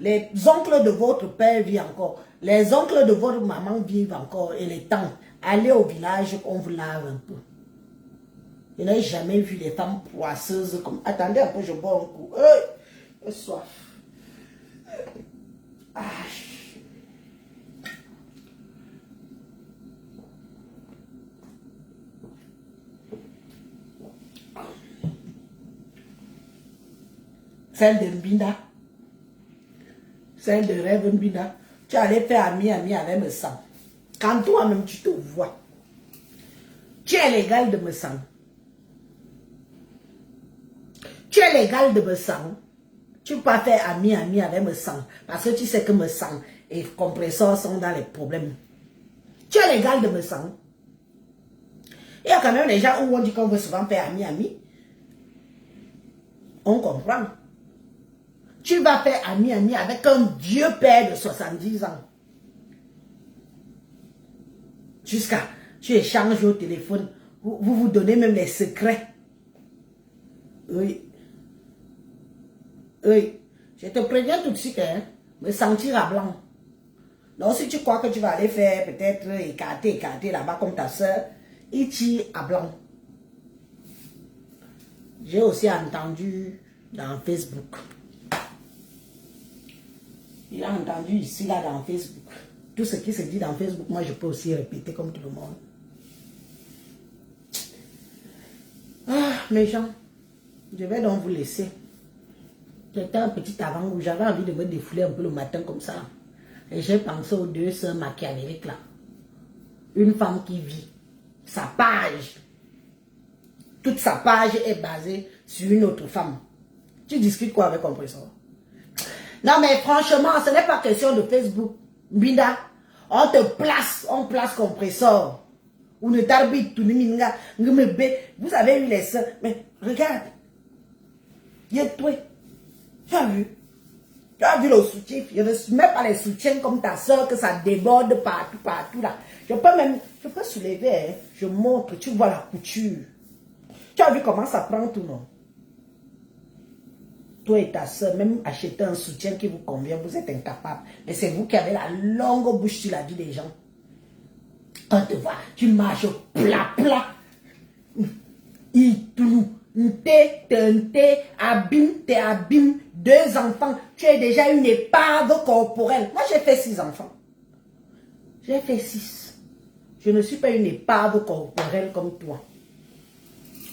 Les oncles de votre père vivent encore. Les oncles de votre maman vivent encore. Et les tantes. Allez au village qu'on vous lave un peu. Je n'ai jamais vu des femmes poisseuses comme... Attendez un peu, je bois un coup. J'ai soif. Ah. Celle de Mbinda. Celle de Rêve Mbinda. Tu allais faire ami avec me sang. Quand toi-même tu te vois, tu es légal de me sang. Tu es légal de me sang. Tu peux pas faire ami avec me sang. Parce que tu sais que me sang et compresseur sont dans les problèmes. Tu es légal de me sang. Il y a quand même des gens où on dit qu'on veut souvent faire ami. On comprend. Tu vas faire ami avec un vieux père de 70 ans. Jusqu'à, tu échanges au téléphone. Vous donnez même les secrets. Oui. Oui. Je te préviens tout de suite, hein. Me sentir à blanc. Donc si tu crois que tu vas aller faire peut-être écarter là-bas comme ta soeur, il tire à blanc. J'ai aussi entendu dans Facebook. Il a entendu ici, là, dans Facebook. Tout ce qui se dit dans Facebook, moi, je peux aussi répéter comme tout le monde. Ah, mes gens, je vais donc vous laisser. J'étais un petit avant où j'avais envie de me défouler un peu le matin comme ça. Et j'ai pensé aux deux sœurs machiavéliques, là. Une femme qui vit. Sa page. Toute sa page est basée sur une autre femme. Tu discutes quoi avec Compressor? Non mais franchement, ce n'est pas question de Facebook. Binda, on place Compressor. Ou ne t'arbitre tout minga, vous avez eu les sœurs. Mais regarde. Tu as vu? Tu as vu le soutien, je ne mets pas les soutiens comme ta soeur, que ça déborde partout, partout là. Je peux soulever, hein. Je montre, tu vois la couture. Tu as vu comment ça prend tout, non? Toi et ta soeur, même acheter un soutien qui vous convient, vous êtes incapable. Mais c'est vous qui avez la longue bouche sur la vie des gens. Quand tu vois, tu marches plat, plat. T'es abîme, 2 enfants. Tu es déjà une épave corporelle. Moi, j'ai fait 6 enfants. J'ai fait 6. Je ne suis pas une épave corporelle comme toi.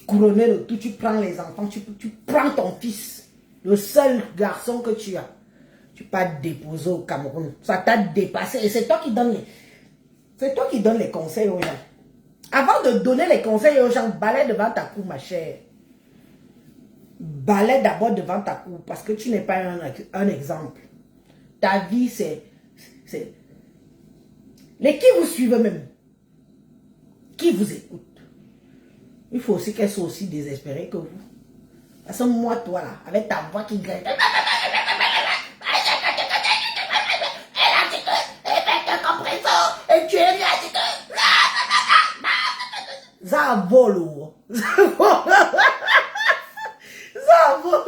Couronné le tout, tu prends les enfants, tu prends ton fils, le seul garçon que tu as. Tu pas déposé au Cameroun. Ça t'a dépassé. Et c'est toi qui donnes les conseils aux gens. Avant de donner les conseils aux gens, balaie devant ta cour, ma chère. Balaie d'abord devant ta cour, parce que tu n'es pas un exemple. Ta vie, c'est... Les qui vous suivent même, qui vous écoutent, il faut aussi qu'elles soient aussi désespérées que vous. Parce que moi, toi là, avec ta voix qui grève, et tu es là, ça vole. Ça vole.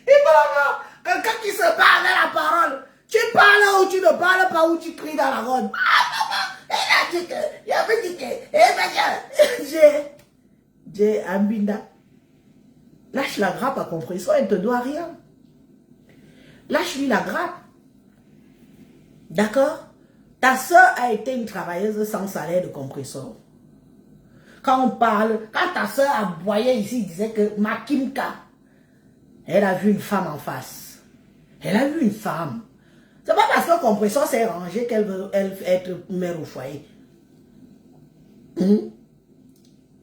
Et voilà, quelqu'un qui se parle à la parole. Tu parles ou tu ne parles pas ou tu cries dans la ronde. Elle a dit que, il avait dit que, j'ai Ambinda. Lâche la grappe à compresseur, elle ne te doit rien. Lâche-lui la grappe. D'accord? Ta soeur a été une travailleuse sans salaire de compresseur. Quand on parle, quand ta soeur aboyait ici, il disait que Makimka, elle a vu une femme en face. Elle a vu une femme. C'est pas parce que compresseur s'est rangé qu'elle veut être mère au foyer. Elle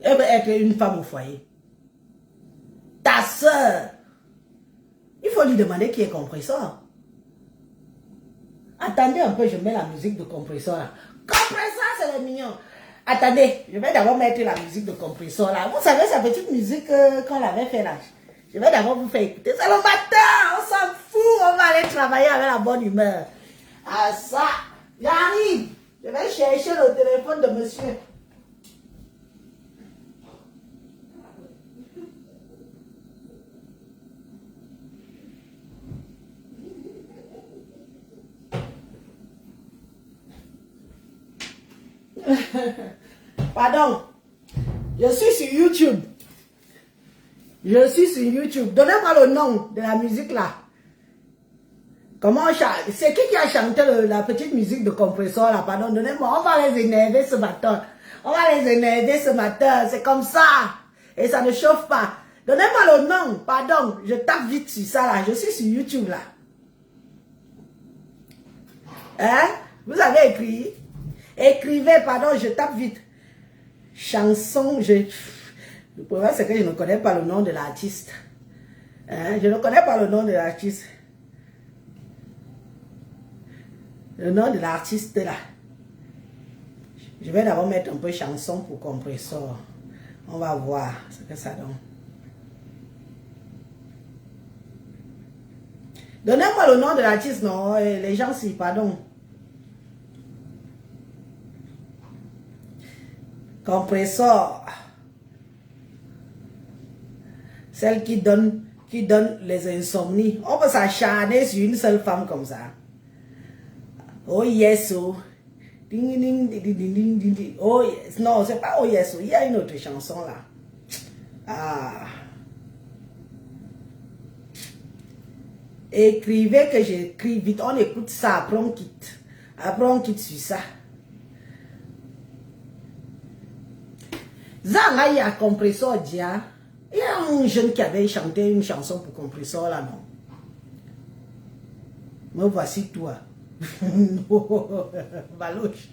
veut être une femme au foyer. Ta soeur, il faut lui demander qui est compresseur. Attendez un peu, je mets la musique de compresseur là. Compresseur, c'est le mignon. Attendez, je vais d'abord mettre la musique de compresseur là. Vous savez, sa petite musique qu'on avait fait là. Je vais d'abord vous faire écouter. C'est le matin, on s'en fout, on va aller travailler avec la bonne humeur. Ah ça, j'arrive. Je vais chercher le téléphone de monsieur. Pardon, je suis sur YouTube. Je suis sur YouTube. Donnez-moi le nom de la musique là. Comment c'est qui a chanté la petite musique de compresseur là? Pardon, donnez-moi. On va les énerver ce matin. On va les énerver ce matin. C'est comme ça. Et ça ne chauffe pas. Donnez-moi le nom. Pardon, je tape vite sur ça là. Je suis sur YouTube là. Hein? Vous avez écrit? Écrivez, pardon, je tape vite. Chanson, le problème c'est que je ne connais pas le nom de l'artiste. Hein? Je ne connais pas le nom de l'artiste. Le nom de l'artiste là. Je vais d'abord mettre un peu chanson pour compresseur. On va voir ce que ça donne. Donnez-moi le nom de l'artiste, non? Les gens, si, pardon. Compresseur. Celle qui donne les insomnies. On peut s'acharner sur une seule femme comme ça. Oh yes, oh. Ding, ding, ding, ding, ding, ding, ding. Oh yes. Non, c'est pas oh yes, oh. Il y a une autre chanson là. Ah. Écrivez que j'écris vite. On écoute ça, après on quitte. Après on quitte sur ça. Zanga, il y a compresseur dia. Il y a un jeune qui avait chanté une chanson pour compresseur là, non? Me voici toi. Balouche.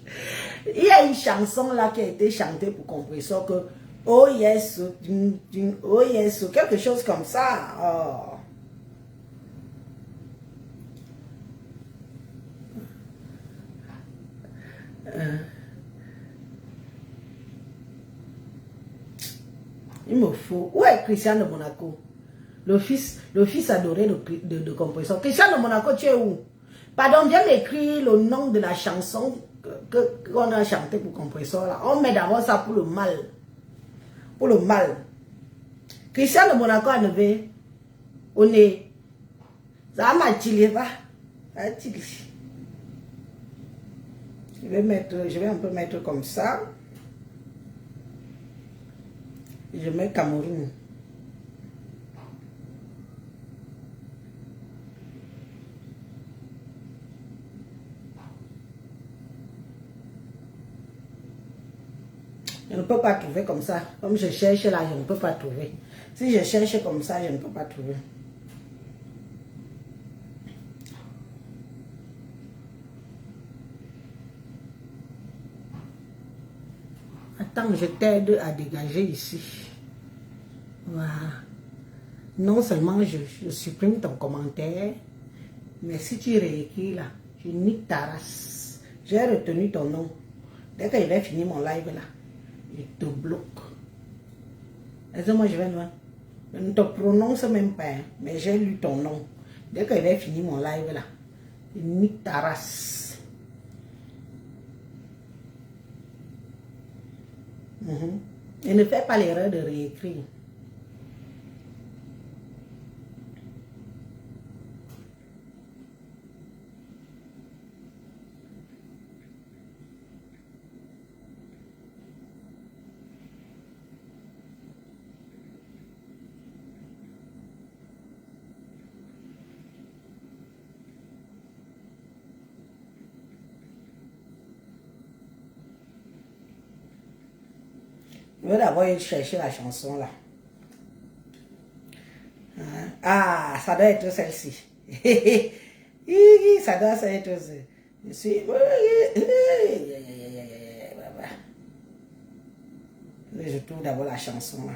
Il y a une chanson là qui a été chantée pour compresseur que oh yes, oh yes, quelque chose comme ça. Oh. Il me faut. Où est Christian de Monaco? Le fils adoré de compresseur. Christian de Monaco, tu es où? Pardon, viens m'écrire le nom de la chanson qu'on a chanté pour compresseur là. On met d'abord ça pour le mal. Pour le mal. Christian de Monaco a levé. On est. Ça m'a tiré, va. Je vais un peu mettre comme ça. Je mets Cameroun. Je ne peux pas trouver comme ça. Comme je cherche là, je ne peux pas trouver. Si je cherche comme ça, je ne peux pas trouver. Attends, je t'aide à dégager ici. Voilà. Non seulement je supprime ton commentaire, mais si tu réécris là, je nique ta race. J'ai retenu ton nom. Dès que je vais finir mon live là, je te bloque. Est-ce que moi je vais loin? Je ne te prononce même pas, hein, mais j'ai lu ton nom. Dès que je vais finir mon live là, je nique ta race. Et ne fais pas l'erreur de réécrire. Je vais d'abord chercher la chanson là. Ah, ça doit être celle-ci. Ça doit être je suis. Je trouve d'abord la chanson là.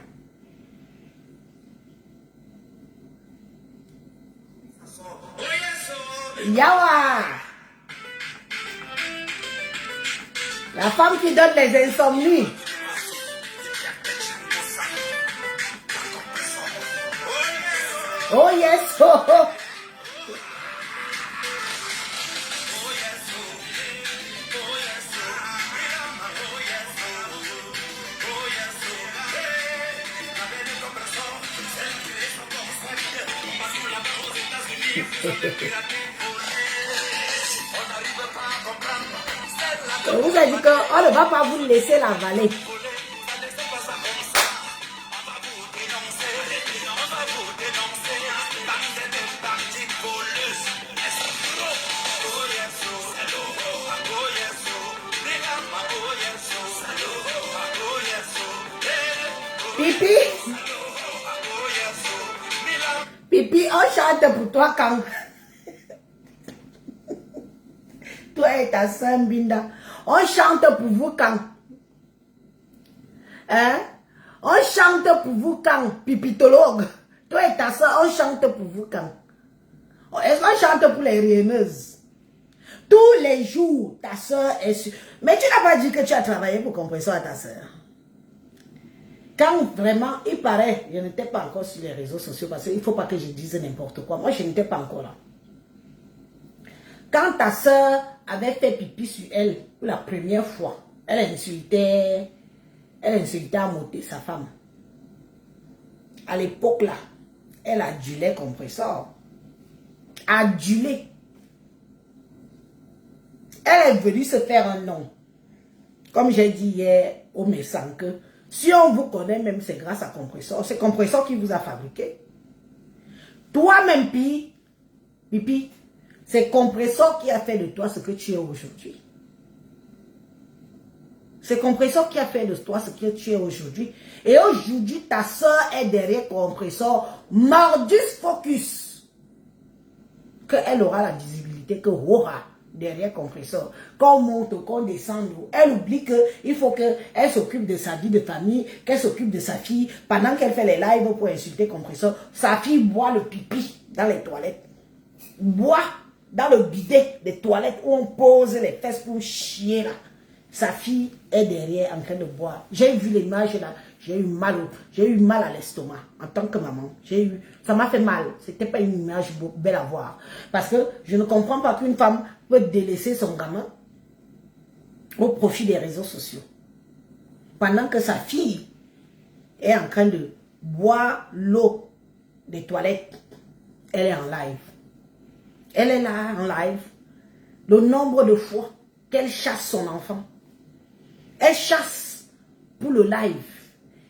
Yawa! La femme qui donne les insomnies. Oh yes! Oh, oh. On vous a dit qu'on ne va pas vous laisser la vallée. Pipi, Pipi, on chante pour toi quand toi et ta soeur Binda, on chante pour vous quand? Hein? On chante pour vous quand, pipitologue? Toi et ta soeur, on chante pour vous quand? Est-ce qu'on chante pour les rieneuses? Tous les jours, ta soeur est sur... Mais tu n'as pas dit que tu as travaillé pour compresseur à ta soeur. Quand vraiment, il paraît, je n'étais pas encore sur les réseaux sociaux parce qu'il ne faut pas que je dise n'importe quoi. Moi, je n'étais pas encore là. Quand ta soeur avait fait pipi sur elle pour la première fois, elle insultait Amoté, sa femme. À l'époque là, elle adulait compresseur. Adulé. Elle est venue se faire un nom. Comme j'ai dit hier au médecin que si on vous connaît même, c'est grâce à compresseur. C'est compresseur qui vous a fabriqué. Toi-même, Pipi, c'est compresseur qui a fait de toi ce que tu es aujourd'hui. C'est compresseur qui a fait de toi ce que tu es aujourd'hui. Et aujourd'hui, ta soeur est derrière compresseur. Mordus focus. Qu'elle aura la visibilité que aura derrière compresseur. Qu'on monte, qu'on descende. Elle oublie qu'il faut qu'elle s'occupe de sa vie de famille, qu'elle s'occupe de sa fille. Pendant qu'elle fait les lives pour insulter compresseur, sa fille boit le pipi dans les toilettes. Boit dans le bidet des toilettes où on pose les fesses pour chier là. Sa fille est derrière en train de boire. J'ai vu l'image là. j'ai eu mal à l'estomac en tant que maman. Ça m'a fait mal. C'était pas une image belle à voir. Parce que je ne comprends pas qu'une femme peut délaisser son gamin au profit des réseaux sociaux. Pendant que sa fille est en train de boire l'eau des toilettes, elle est en live. Elle est là en live. Le nombre de fois qu'elle chasse son enfant. Elle chasse pour le live.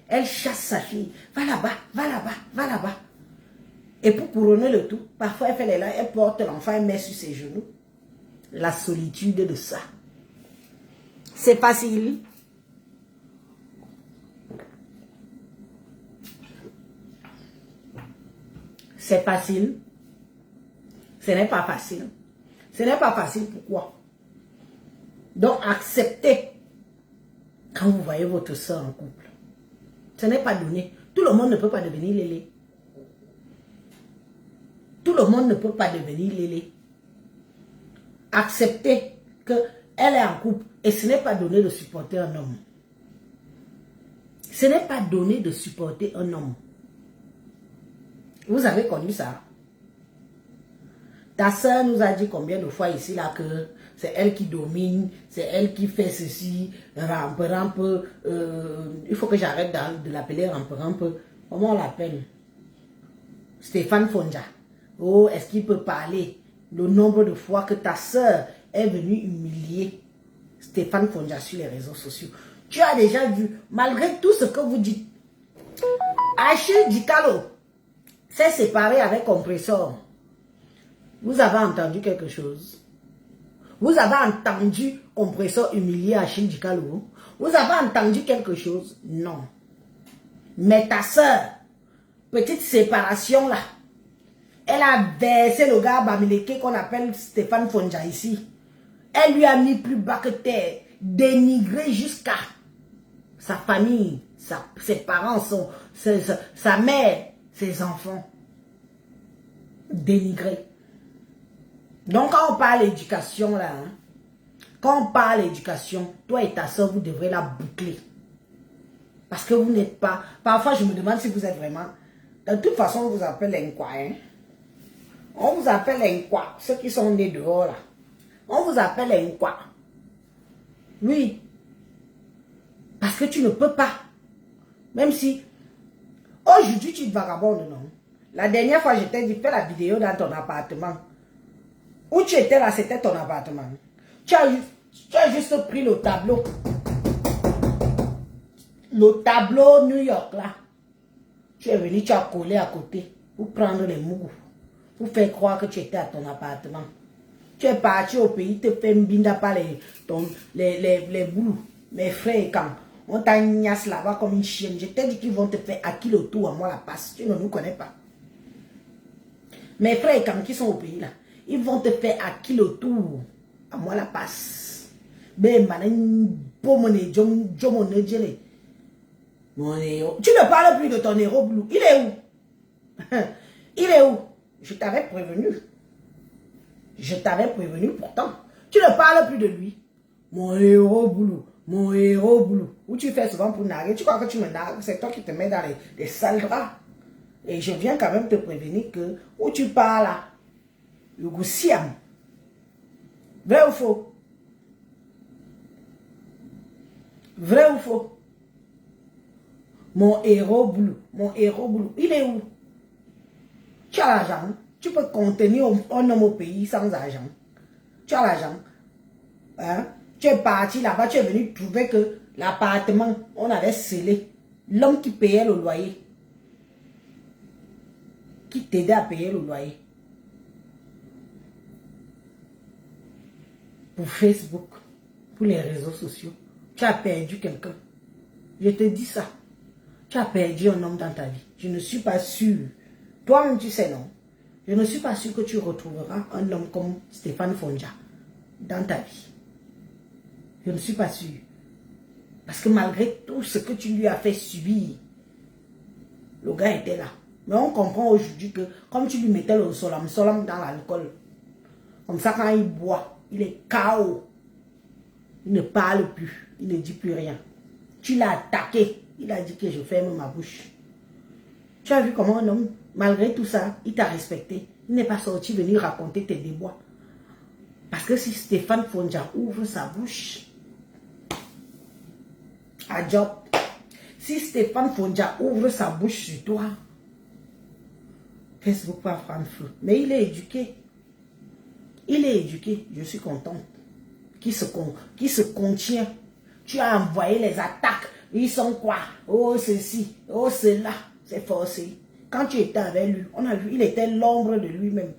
Elle chasse sa fille. Va là-bas, va là-bas, va là-bas. Et pour couronner le tout, parfois elle fait les lives, elle porte l'enfant, elle met sur ses genoux. La solitude de ça. C'est facile. C'est facile. Ce n'est pas facile. Ce n'est pas facile, pourquoi? Donc, acceptez quand vous voyez votre soeur en couple. Ce n'est pas donné. Tout le monde ne peut pas devenir Lélé. Tout le monde ne peut pas devenir Lélé. Acceptez qu'elle est en couple et ce n'est pas donné de supporter un homme. Ce n'est pas donné de supporter un homme. Vous avez connu ça? Ta soeur nous a dit combien de fois ici là que c'est elle qui domine, c'est elle qui fait ceci, rampe, il faut que j'arrête de l'appeler rampe. Comment on l'appelle? Stéphane Fonja. Oh, est-ce qu'il peut parler? Le nombre de fois que ta soeur est venue humilier Stéphane Fonja sur les réseaux sociaux. Tu as déjà vu, malgré tout ce que vous dites, Achille Dicalo s'est séparé avec Compressor. Vous avez entendu quelque chose? Vous avez entendu Compressor humilier Achille Dicalo? Vous avez entendu quelque chose? Non. Mais ta soeur, petite séparation là, elle a versé le gars Bamileke qu'on appelle Stéphane Fonja ici. Elle lui a mis plus bas que terre, dénigré jusqu'à sa famille, ses parents, sa mère, ses enfants. Dénigré. Donc quand on parle d'éducation là, hein, quand on parle d'éducation, toi et ta soeur, vous devrez la boucler. Parce que vous n'êtes pas... Parfois je me demande si vous êtes vraiment... De toute façon on vous appelle Nkwa. Hein? On vous appelle Nkwa. Ceux qui sont nés dehors là. On vous appelle Nkwa. Oui. Parce que tu ne peux pas. Même si... Aujourd'hui tu es vagabonde, non? La dernière fois je t'ai dit, fais la vidéo dans ton appartement. Où tu étais là, c'était ton appartement. Tu as juste pris le tableau. Le tableau New York là. Tu es venu, tu as collé à côté. Pour prendre les mougous. Pour faire croire que tu étais à ton appartement. Tu es parti au pays, te fais mbinda par les boulots. Mes frères et quand. On t'a gnasse là-bas comme une chienne. Je t'ai dit qu'ils vont te faire acquis le tour à moi la passe. Tu ne nous connais pas. Mes frères et quand qui sont au pays là. Ils vont te faire acquis le tour. À moi la passe. Ben, mon héros. Tu ne parles plus de ton héros bleu. Il est où? Il est où? Je t'avais prévenu. Je t'avais prévenu pourtant. Tu ne parles plus de lui. Mon héros bleu. Mon héros bleu. Où tu fais souvent pour narguer. Tu crois que tu me nargues? C'est toi qui te mets dans les sales draps. Et je viens quand même te prévenir que où tu parles là. Le Goussiam. Vrai ou faux? Vrai ou faux? Mon héros bleu. Mon héros bleu. Il est où? Tu as l'argent. Tu peux contenir un homme au pays sans argent. Tu as l'argent. Hein? Tu es parti là-bas. Tu es venu trouver que l'appartement, on avait scellé. L'homme qui payait le loyer. Qui t'aidait à payer le loyer. Pour Facebook, pour les réseaux sociaux, tu as perdu quelqu'un. Je te dis ça. Tu as perdu un homme dans ta vie. Je ne suis pas sûre. Toi-même, tu sais non. Je ne suis pas sûre que tu retrouveras un homme comme Stéphane Fonja dans ta vie. Je ne suis pas sûre. Parce que malgré tout ce que tu lui as fait subir, le gars était là. Mais on comprend aujourd'hui que comme tu lui mettais le solam dans l'alcool, comme ça quand il boit, il est KO. Il ne parle plus. Il ne dit plus rien. Tu l'as attaqué. il a dit que je ferme ma bouche. Tu as vu comment un homme, malgré tout ça, il t'a respecté. Il n'est pas sorti venir raconter tes déboires. Parce que si Stéphane Fonja ouvre sa bouche, à job, si Stéphane Fonja ouvre sa bouche sur toi, Facebook va prendre feu. Mais il est éduqué. Il est éduqué. Je suis contente. Qui se contient. Tu as envoyé les attaques. Ils sont quoi? Oh ceci, oh cela. C'est forcé. Quand tu étais avec lui, on a vu, il était l'ombre de lui-même.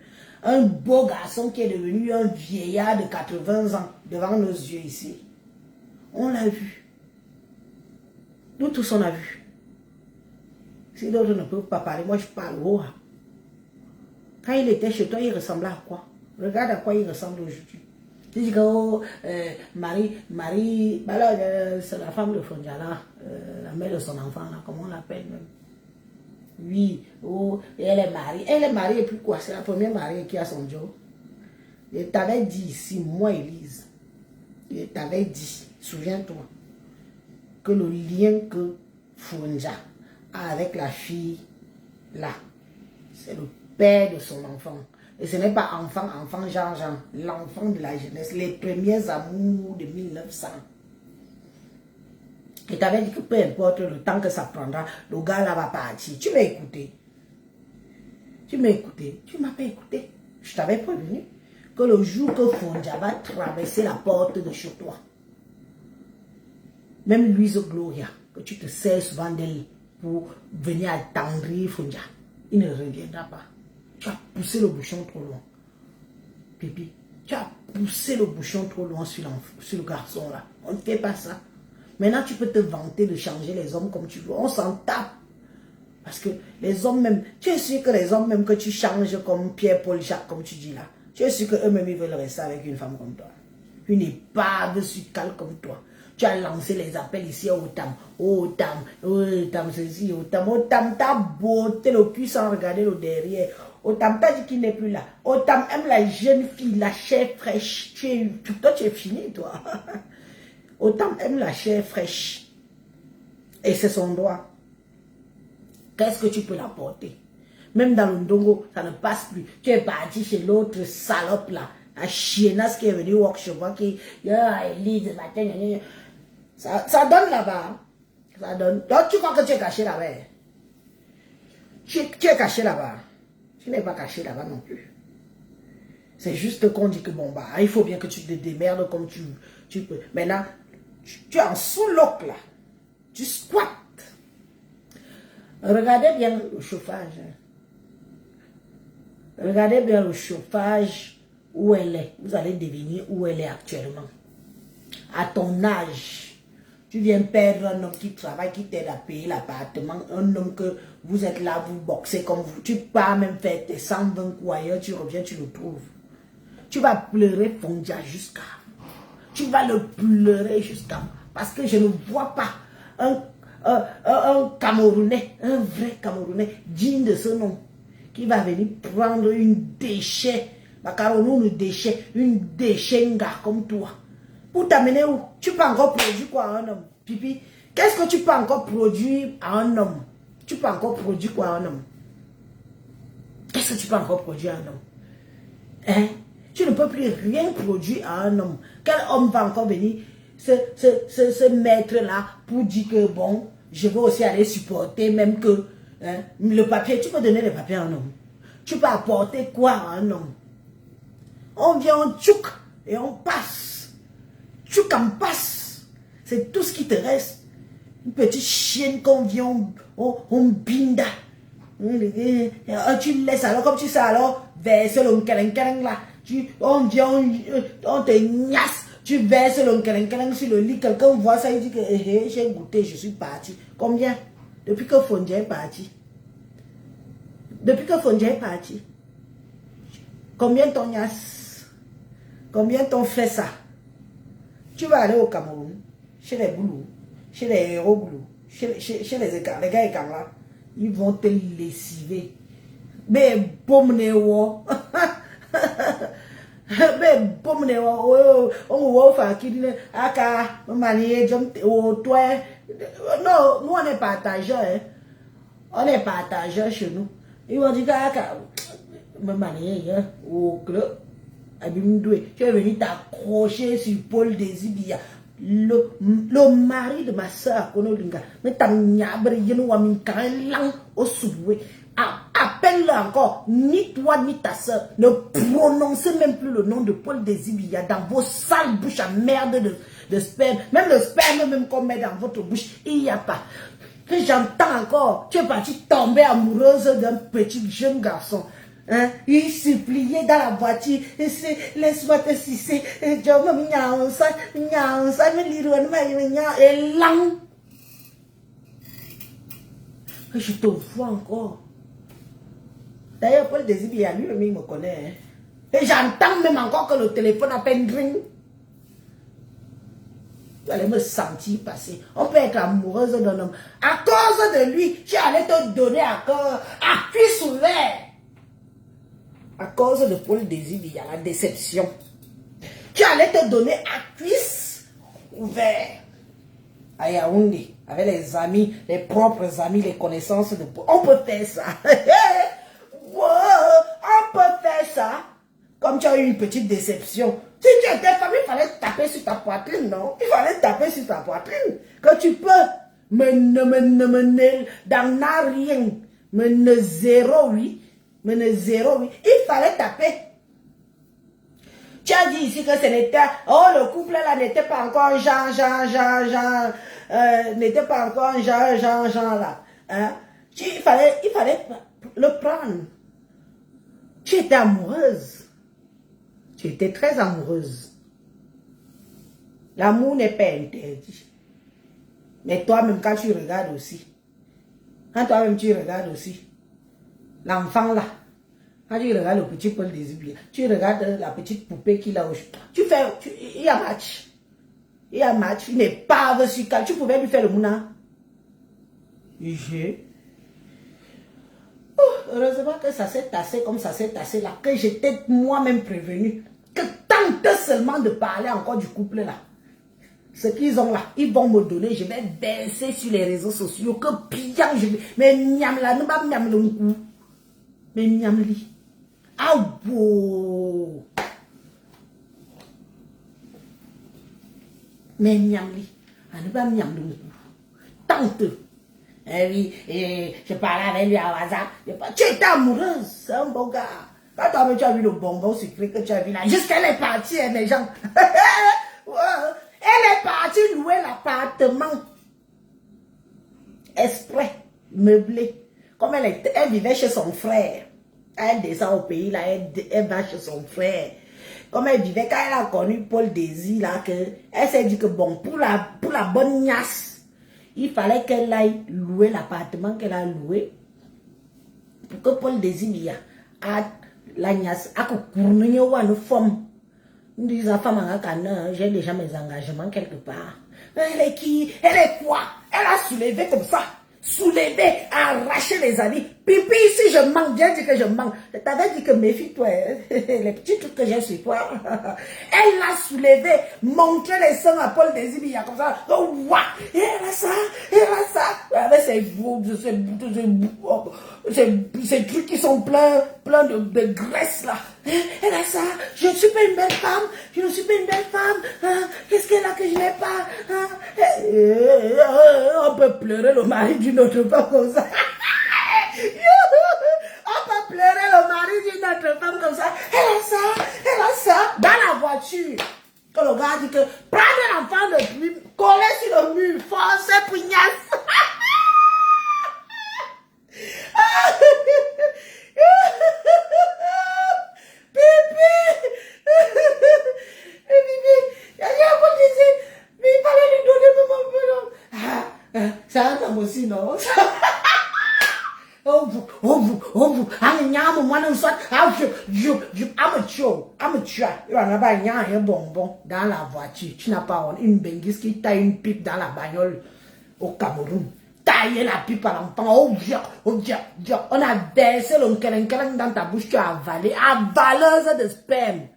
Un beau garçon qui est devenu un vieillard de 80 ans devant nos yeux ici. On l'a vu. Nous tous on a vu. Si d'autres ne peuvent pas parler, moi je parle haut. Quand il était chez toi, il ressemblait à quoi? Regarde à quoi il ressemble aujourd'hui. Tu dis que oh, Marie, c'est la femme de Fonjala, la mère de son enfant, là, comment on l'appelle même? Oui, oh, et elle est mariée. Elle est mariée et puis quoi? C'est la première mariée qui a son job. Je t'avais dit ici, moi Élise, je t'avais dit, souviens-toi, que le lien que Fonja a avec la fille, là, c'est le père de son enfant. Et ce n'est pas enfant, genre, l'enfant de la jeunesse, les premiers amours de 1900. Et tu avais dit que peu importe le temps que ça prendra, le gars là va partir. Tu m'as écouté. Tu m'as écouté. Tu m'as pas écouté. Je t'avais prévenu que le jour que Fonja va traverser la porte de chez toi, même Louise Gloria, que tu te sers souvent d'elle pour venir attendrir Fonja, il ne reviendra pas. Tu as poussé le bouchon trop loin. Pipi, tu as poussé le bouchon trop loin sur le garçon là. On ne fait pas ça. Maintenant, tu peux te vanter de changer les hommes comme tu veux. On s'en tape. Parce que les hommes même, tu es sûr que les hommes même que tu changes comme Pierre-Paul Jacques, comme tu dis là, tu es sûr qu'eux-mêmes ils veulent rester avec une femme comme toi. Une épave sucale comme toi. Tu as lancé les appels ici au Tam. Oh Tam, ceci, oh Tam, ta beauté, le cul sans regarder le derrière. Tam, t'as dit qu'il n'est plus là. Tam aime la jeune fille, la chair fraîche. Toi, tu es fini, toi. Tam aime la chair fraîche. Et c'est son droit. Qu'est-ce que tu peux l'apporter? Même dans le ndongo, ça ne passe plus. Tu es parti chez l'autre salope là. La chiennasse qui est venue workshop, qui Elise, matin, ça donne là-bas. Ça donne. Donc tu crois que tu es caché là-bas? Tu es caché là-bas. Tu n'es pas caché là-bas non plus. C'est juste qu'on dit que bon, bah, il faut bien que tu te démerdes comme tu peux. Maintenant, tu es en sous-loc là. Tu squattes. Regardez bien le chauffage. Regardez bien le chauffage où elle est. Vous allez deviner où elle est actuellement. À ton âge, tu viens perdre un homme qui travaille, qui t'aide à payer l'appartement. Un homme que vous êtes là, vous boxez comme vous. Tu pars même faire tes 120 coups ailleurs, tu reviens, tu le trouves. Tu vas pleurer Fonja jusqu'à. Tu vas le pleurer jusqu'à. Parce que je ne vois pas un Camerounais, un vrai Camerounais, digne de ce nom, qui va venir prendre une déchet, une déchenga comme toi, pour t'amener où? Tu peux encore produire quoi à un homme? Pipi, qu'est-ce que tu peux encore produire à un homme? Tu peux encore produire quoi à un homme? Qu'est-ce que tu peux encore produire à un homme? Hein? Tu ne peux plus rien produire à un homme. Quel homme va encore venir se mettre là pour dire que bon, je vais aussi aller supporter même que hein, le papier, tu peux donner le papier à un homme. Tu peux apporter quoi à un homme? On vient, on tchouk et on passe. Tchouk en passe. C'est tout ce qui te reste. Une petite chienne qu'on vient, on binda. Tu laisses alors, comme tu sais alors, verser le nkeleng là. On vient, on te niasse. Tu verses le nkeleng sur le lit. Quelqu'un voit ça, il dit que j'ai goûté, je suis parti. Combien? Depuis que Fonja est parti. Depuis que Fonja est parti. Combien t'ont niasse? Combien t'ont fait ça? Tu vas aller au Cameroun, chez les boulous, chez les héros boulous, chez les gars écarts là. Ils vont te lessiver. Mais bon néo. Mais pomme ne on va qui dit aka manier au toi. Non, nous on est partageurs, hein. On est partageurs chez nous. Ils vont dire aka me manier au club. Tu es venu t'accrocher sur Paul Désibia. Le mari de ma soeur, mais t'as au souhait. Appelle-le encore, ni toi ni ta soeur. Ne prononcez même plus le nom de Paul Désibia dans vos sales bouches à merde de sperme. Même le sperme même qu'on met dans votre bouche, il n'y a pas. J'entends encore, tu es parti tomber amoureuse d'un petit jeune garçon. Hein? Il suppliait dans la voiture, laisse-moi te sucer, et là, je te vois encore. D'ailleurs, Paul Désibia, lui, il me connaît. Hein? Et j'entends même encore que le téléphone appelle ring. Tu allais me sentir passer. On peut être amoureuse d'un homme. À cause de lui, tu allais te donner à cuisse ouverte. À cause de Paul Désibia, la déception. Tu allais te donner à cuisse ouverte. À Yaoundé, avec les amis, les propres amis, les connaissances de Paul. On peut faire ça. Wow, on peut faire ça. Comme tu as eu une petite déception. Si tu étais femme, il fallait taper sur ta poitrine, non? Il fallait taper sur ta poitrine. Que tu peux. Mais dans n'a rien. Mais ne 08. Mais ne 08. Il fallait taper. Tu as dit ici que ce n'était... Oh, le couple là n'était pas encore n'était pas encore Jean là. Hein? Il fallait le prendre. Tu étais amoureuse. Tu étais très amoureuse. L'amour n'est pas interdit. Mais toi-même, quand tu regardes aussi, quand toi-même tu regardes aussi, l'enfant là, quand tu regardes le petit Paul Désibia, tu regardes la petite poupée qu'il a au cheveu, il y a match. Il y a match, il n'est pas sur calme. Tu pouvais lui faire le mouna. Heureusement que ça s'est tassé comme ça s'est tassé là, que j'étais moi-même prévenu. Que tente seulement de parler encore du couple là. Ce qu'ils ont là, ils vont me donner, je vais baisser sur les réseaux sociaux, que pillant, mais miam là, ne pas miam le coup. Mais miam li. Ah bon. Mais miam li. Ah ne pas miam le coup. Tente. Eh oui, je parlais avec lui à WhatsApp. Tu étais amoureuse, c'est un beau gars. Quand toi-même tu as vu le bonbon sucré que tu as vu là, jusqu'elle est partie, hein, mes gens. Elle est partie louer l'appartement. Exprès, meublé. Comme elle vivait chez son frère. Elle descend au pays, là, elle va chez son frère. Comme elle vivait, quand elle a connu Paul Désir, là, elle s'est dit que bon, pour la bonne niasse, il fallait qu'elle aille louer l'appartement qu'elle a loué. Pour que Paul Désir, la niasse, a que courner ou une femme. Nous disons, femme, j'ai déjà mes engagements quelque part. Elle est qui? Elle est quoi? Elle a soulevé comme ça. Soulevé, arraché les habits. Pipi, si je manque, bien dit que je manque. Je t'avais dit que méfie-toi, les petits trucs que j'ai sur toi. Elle l'a soulevé, montré les seins à Paul Désibia comme ça. Oh, waouh! Et elle a ça, elle a ça. Avec ces trucs qui sont pleins de graisse là. Elle a ça. Je ne suis pas une belle femme. Je ne suis pas une belle femme. Qu'est-ce qu'elle a que je n'ai pas? On peut pleurer le mari d'une autre femme comme ça. On peut pleurer le mari d'une autre femme comme ça. Elle a ça dans la voiture. Que le gars dit que prenez l'enfant de lui, collez sur le mur, forcez pugnace. Mais il fallait lui donner mon peu. C'est un homme aussi, non? Oh vous, I'm a bonbon dans la voiture. Tu n'as pas une benguise qui taille une pipe dans la bagnole au Cameroun. Tailler la pipe à l'enfant. On a baissé le kerenkereng dans ta bouche, tu as avalé. Avaleuse de sperme.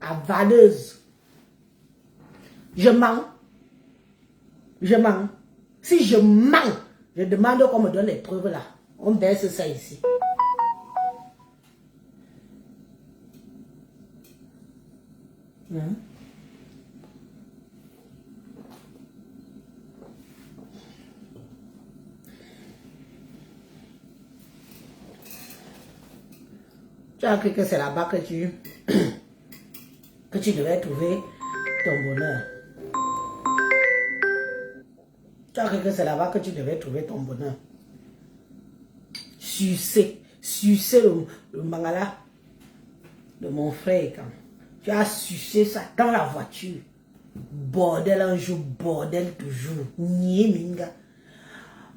avaleuse. Je mens. Je mens. Si je mens, je demande qu'on me donne les preuves là. On baisse ça ici. Tu as cru que c'est là-bas que tu devais trouver ton bonheur. Tu as cru que c'est là-bas que tu devais trouver ton bonheur. Sucer le mangala de mon frère. Quand tu as sucé ça dans la voiture. Bordel un jour, bordel toujours. Nié minga.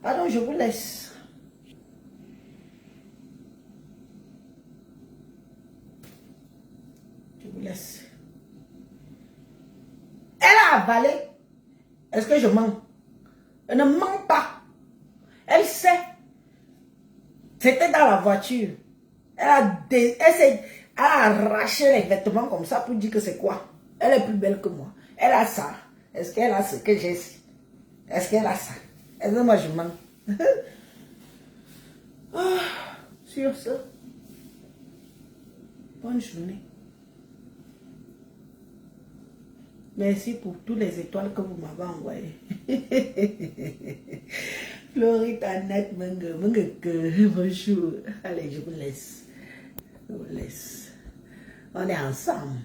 Pardon, je vous laisse. Je vous laisse. Elle a avalé. Est-ce que je mens? Elle ne ment pas. Elle sait. C'était dans la voiture. Elle a arraché les vêtements comme ça pour dire que c'est quoi? Elle est plus belle que moi. Elle a ça. Est-ce qu'elle a ce que j'ai? Est-ce qu'elle a ça? Est-ce que moi je mens? Sur ce, bonne journée. Merci pour toutes les étoiles que vous m'avez envoyées. Florite, Annette, bonjour. Allez, je vous laisse. Je vous laisse. On est ensemble.